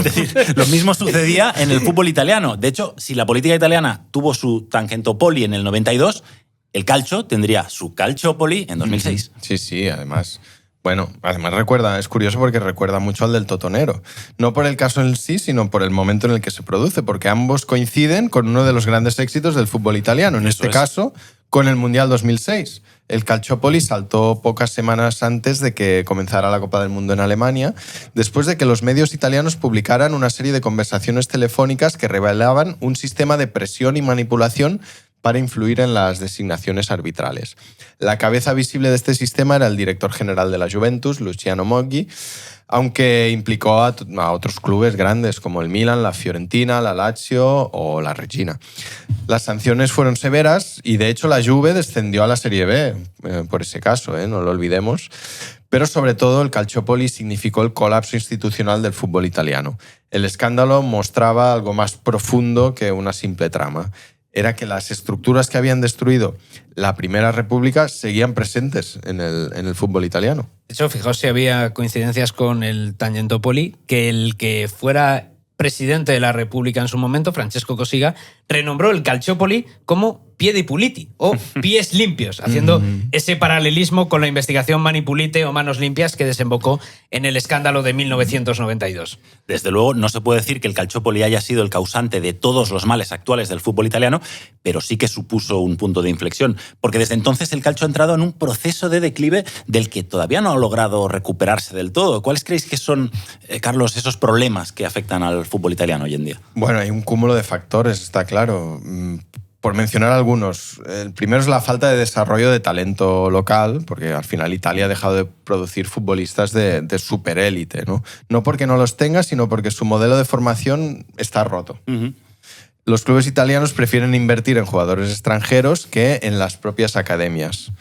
decir, lo mismo sucedía en el fútbol italiano. De hecho, si la política italiana tuvo su Tangentopoli en el 92, el calcio tendría su Calciopoli en 2006. Sí, además... Bueno, además es curioso porque recuerda mucho al del Totonero. No por el caso en sí, sino por el momento en el que se produce, porque ambos coinciden con uno de los grandes éxitos del fútbol italiano. En este caso, con el Mundial 2006. El Calciopoli saltó pocas semanas antes de que comenzara la Copa del Mundo en Alemania, después de que los medios italianos publicaran una serie de conversaciones telefónicas que revelaban un sistema de presión y manipulación para influir en las designaciones arbitrales. La cabeza visible de este sistema era el director general de la Juventus, Luciano Moggi, aunque implicó a otros clubes grandes como el Milan, la Fiorentina, la Lazio o la Regina. Las sanciones fueron severas y, de hecho, la Juve descendió a la Serie B por ese caso, no lo olvidemos. Pero, sobre todo, el Calciopoli significó el colapso institucional del fútbol italiano. El escándalo mostraba algo más profundo que una simple trama. Era que las estructuras que habían destruido la Primera República seguían presentes en el fútbol italiano. De hecho, fijaos si había coincidencias con el Tangentopoli, que el que fuera presidente de la República en su momento, Francesco Cossiga, renombró el Calciopoli como Piedi Puliti o pies limpios, haciendo ese paralelismo con la investigación Mani Pulite o Manos Limpias que desembocó en el escándalo de 1992. Desde luego, no se puede decir que el Calciopoli haya sido el causante de todos los males actuales del fútbol italiano, pero sí que supuso un punto de inflexión, porque desde entonces el calcio ha entrado en un proceso de declive del que todavía no ha logrado recuperarse del todo. ¿Cuáles creéis que son, Carlos, esos problemas que afectan al fútbol italiano hoy en día? Bueno, hay un cúmulo de factores, está claro. Por mencionar algunos, el primero es la falta de desarrollo de talento local, porque al final Italia ha dejado de producir futbolistas de superélite, ¿no? No porque no los tenga, sino porque su modelo de formación está roto. Los clubes italianos prefieren invertir en jugadores extranjeros que en las propias academias.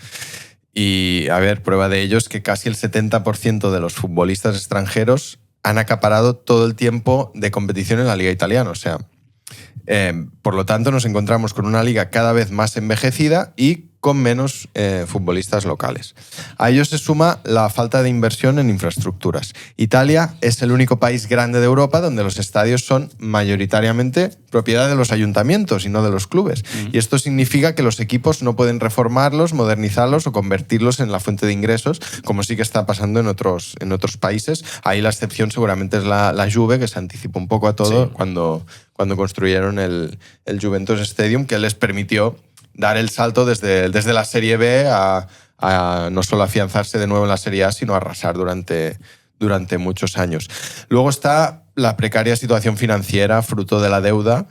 Y, a ver, prueba de ello es que casi el 70% de los futbolistas extranjeros han acaparado todo el tiempo de competición en la liga italiana, o sea... por lo tanto, nos encontramos con una liga cada vez más envejecida y con menos futbolistas locales. A ello se suma la falta de inversión en infraestructuras. Italia es el único país grande de Europa donde los estadios son mayoritariamente propiedad de los ayuntamientos y no de los clubes. Y esto significa que los equipos no pueden reformarlos, modernizarlos o convertirlos en la fuente de ingresos, como sí que está pasando en otros países. Ahí la excepción seguramente es la Juve, que se anticipó un poco a todo cuando construyeron el Juventus Stadium, que les permitió dar el salto desde la Serie B a no solo afianzarse de nuevo en la Serie A, sino a arrasar durante muchos años. Luego está la precaria situación financiera, fruto de la deuda,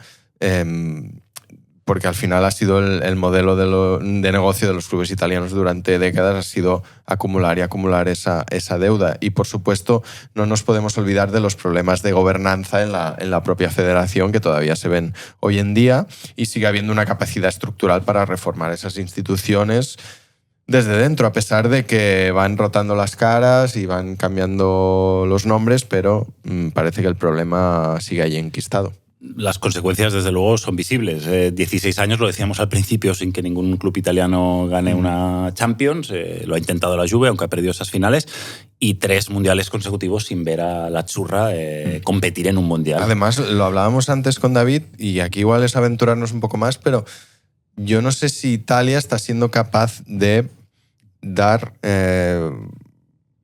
porque al final ha sido el modelo de negocio de los clubes italianos durante décadas, ha sido acumular y acumular esa deuda. Y, por supuesto, no nos podemos olvidar de los problemas de gobernanza en la propia federación, que todavía se ven hoy en día, y sigue habiendo una capacidad estructural para reformar esas instituciones desde dentro, a pesar de que van rotando las caras y van cambiando los nombres, pero parece que el problema sigue ahí enquistado. Las consecuencias, desde luego, son visibles. 16 años, lo decíamos al principio, sin que ningún club italiano gane una Champions. Lo ha intentado la Juve, aunque ha perdido esas finales. Y 3 mundiales consecutivos sin ver a la Azzurra competir en un mundial. Además, lo hablábamos antes con David, y aquí igual es aventurarnos un poco más, pero yo no sé si Italia está siendo capaz de dar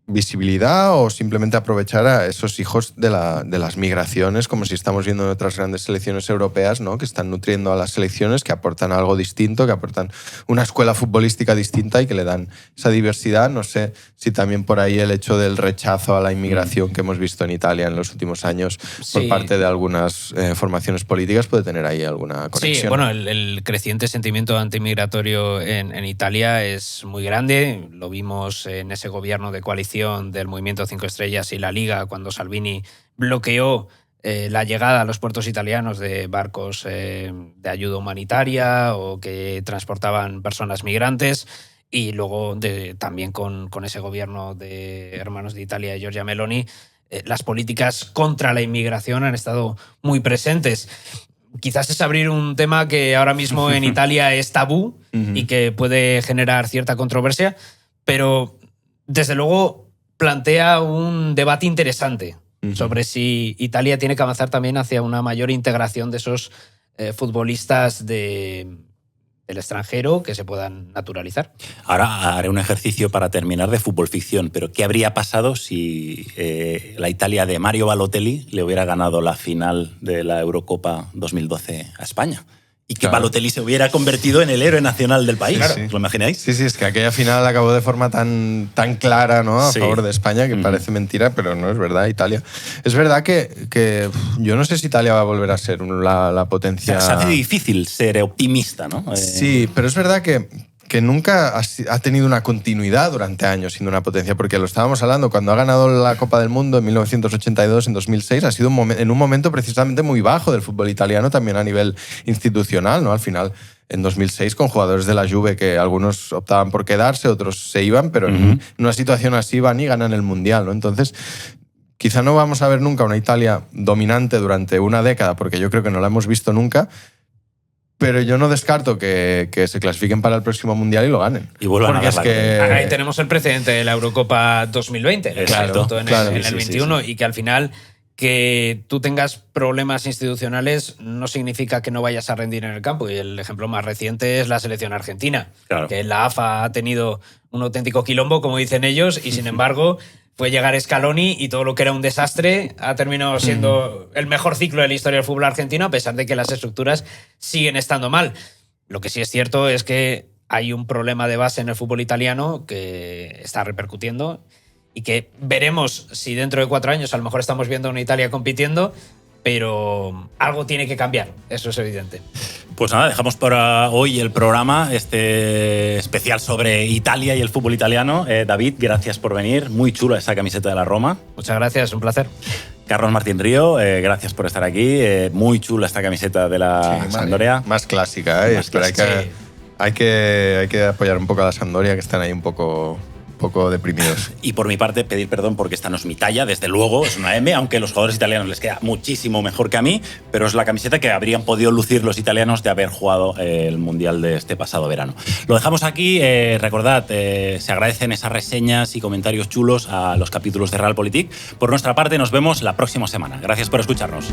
visibilidad o simplemente aprovechar a esos hijos de las migraciones, como si estamos viendo en otras grandes selecciones europeas, ¿no? Que están nutriendo a las selecciones, que aportan algo distinto, que aportan una escuela futbolística distinta y que le dan esa diversidad. No sé si también por ahí el hecho del rechazo a la inmigración que hemos visto en Italia en los últimos años por parte de algunas formaciones políticas puede tener ahí alguna conexión. Sí, bueno, el creciente sentimiento antimigratorio en Italia es muy grande. Lo vimos en ese gobierno de coalición del Movimiento 5 Estrellas y la Liga, cuando Salvini bloqueó la llegada a los puertos italianos de barcos de ayuda humanitaria o que transportaban personas migrantes. Y luego también con ese gobierno de Hermanos de Italia y Giorgia Meloni, las políticas contra la inmigración han estado muy presentes. Quizás es abrir un tema que ahora mismo en Italia es tabú y que puede generar cierta controversia, pero desde luego plantea un debate interesante sobre si Italia tiene que avanzar también hacia una mayor integración de esos futbolistas del extranjero que se puedan naturalizar. Ahora haré un ejercicio para terminar de fútbol ficción, pero ¿qué habría pasado si la Italia de Mario Balotelli le hubiera ganado la final de la Eurocopa 2012 a España? Y que Balotelli se hubiera convertido en el héroe nacional del país. Claro. ¿Lo imagináis? Sí, es que aquella final acabó de forma tan clara, ¿no? A favor de España, que parece mentira, pero no es verdad, Italia. Es verdad que yo no sé si Italia va a volver a ser la potencia... Se hace difícil ser optimista, ¿no? Sí, pero es verdad que nunca ha tenido una continuidad durante años siendo una potencia, porque lo estábamos hablando, cuando ha ganado la Copa del Mundo en 1982, en 2006, ha sido en un momento precisamente muy bajo del fútbol italiano, también a nivel institucional, ¿no? Al final, en 2006, con jugadores de la Juve que algunos optaban por quedarse, otros se iban, pero en una situación así van y ganan el Mundial, ¿no? Entonces, quizá no vamos a ver nunca una Italia dominante durante una década, porque yo creo que no la hemos visto nunca, pero yo no descarto que se clasifiquen para el próximo Mundial y lo ganen. Y vuelvan a ganar. Ahí tenemos el precedente de la Eurocopa 2020, claro, en el 21, y que al final que tú tengas problemas institucionales no significa que no vayas a rendir en el campo. Y el ejemplo más reciente es la selección argentina, que la AFA ha tenido un auténtico quilombo, como dicen ellos, y sin embargo... Fue llegar Scaloni y todo lo que era un desastre ha terminado siendo el mejor ciclo de la historia del fútbol argentino, a pesar de que las estructuras siguen estando mal. Lo que sí es cierto es que hay un problema de base en el fútbol italiano que está repercutiendo y que veremos si dentro de 4 años a lo mejor estamos viendo a una Italia compitiendo, pero algo tiene que cambiar, eso es evidente. Pues nada, dejamos por hoy el programa, este especial sobre Italia y el fútbol italiano. David, gracias por venir. Muy chula esa camiseta de la Roma. Muchas gracias, un placer. Carlos Martín Río, gracias por estar aquí. Muy chula esta camiseta de la Sampdoria. Más clásica, ¿eh? Hay que apoyar un poco a la Sampdoria, que están ahí un poco deprimidos. Y por mi parte, pedir perdón porque esta no es mi talla, desde luego, es una M, aunque a los jugadores italianos les queda muchísimo mejor que a mí, pero es la camiseta que habrían podido lucir los italianos de haber jugado el Mundial de este pasado verano. Lo dejamos aquí. Recordad, se agradecen esas reseñas y comentarios chulos a los capítulos de Realpolitik. Por nuestra parte, nos vemos la próxima semana. Gracias por escucharnos.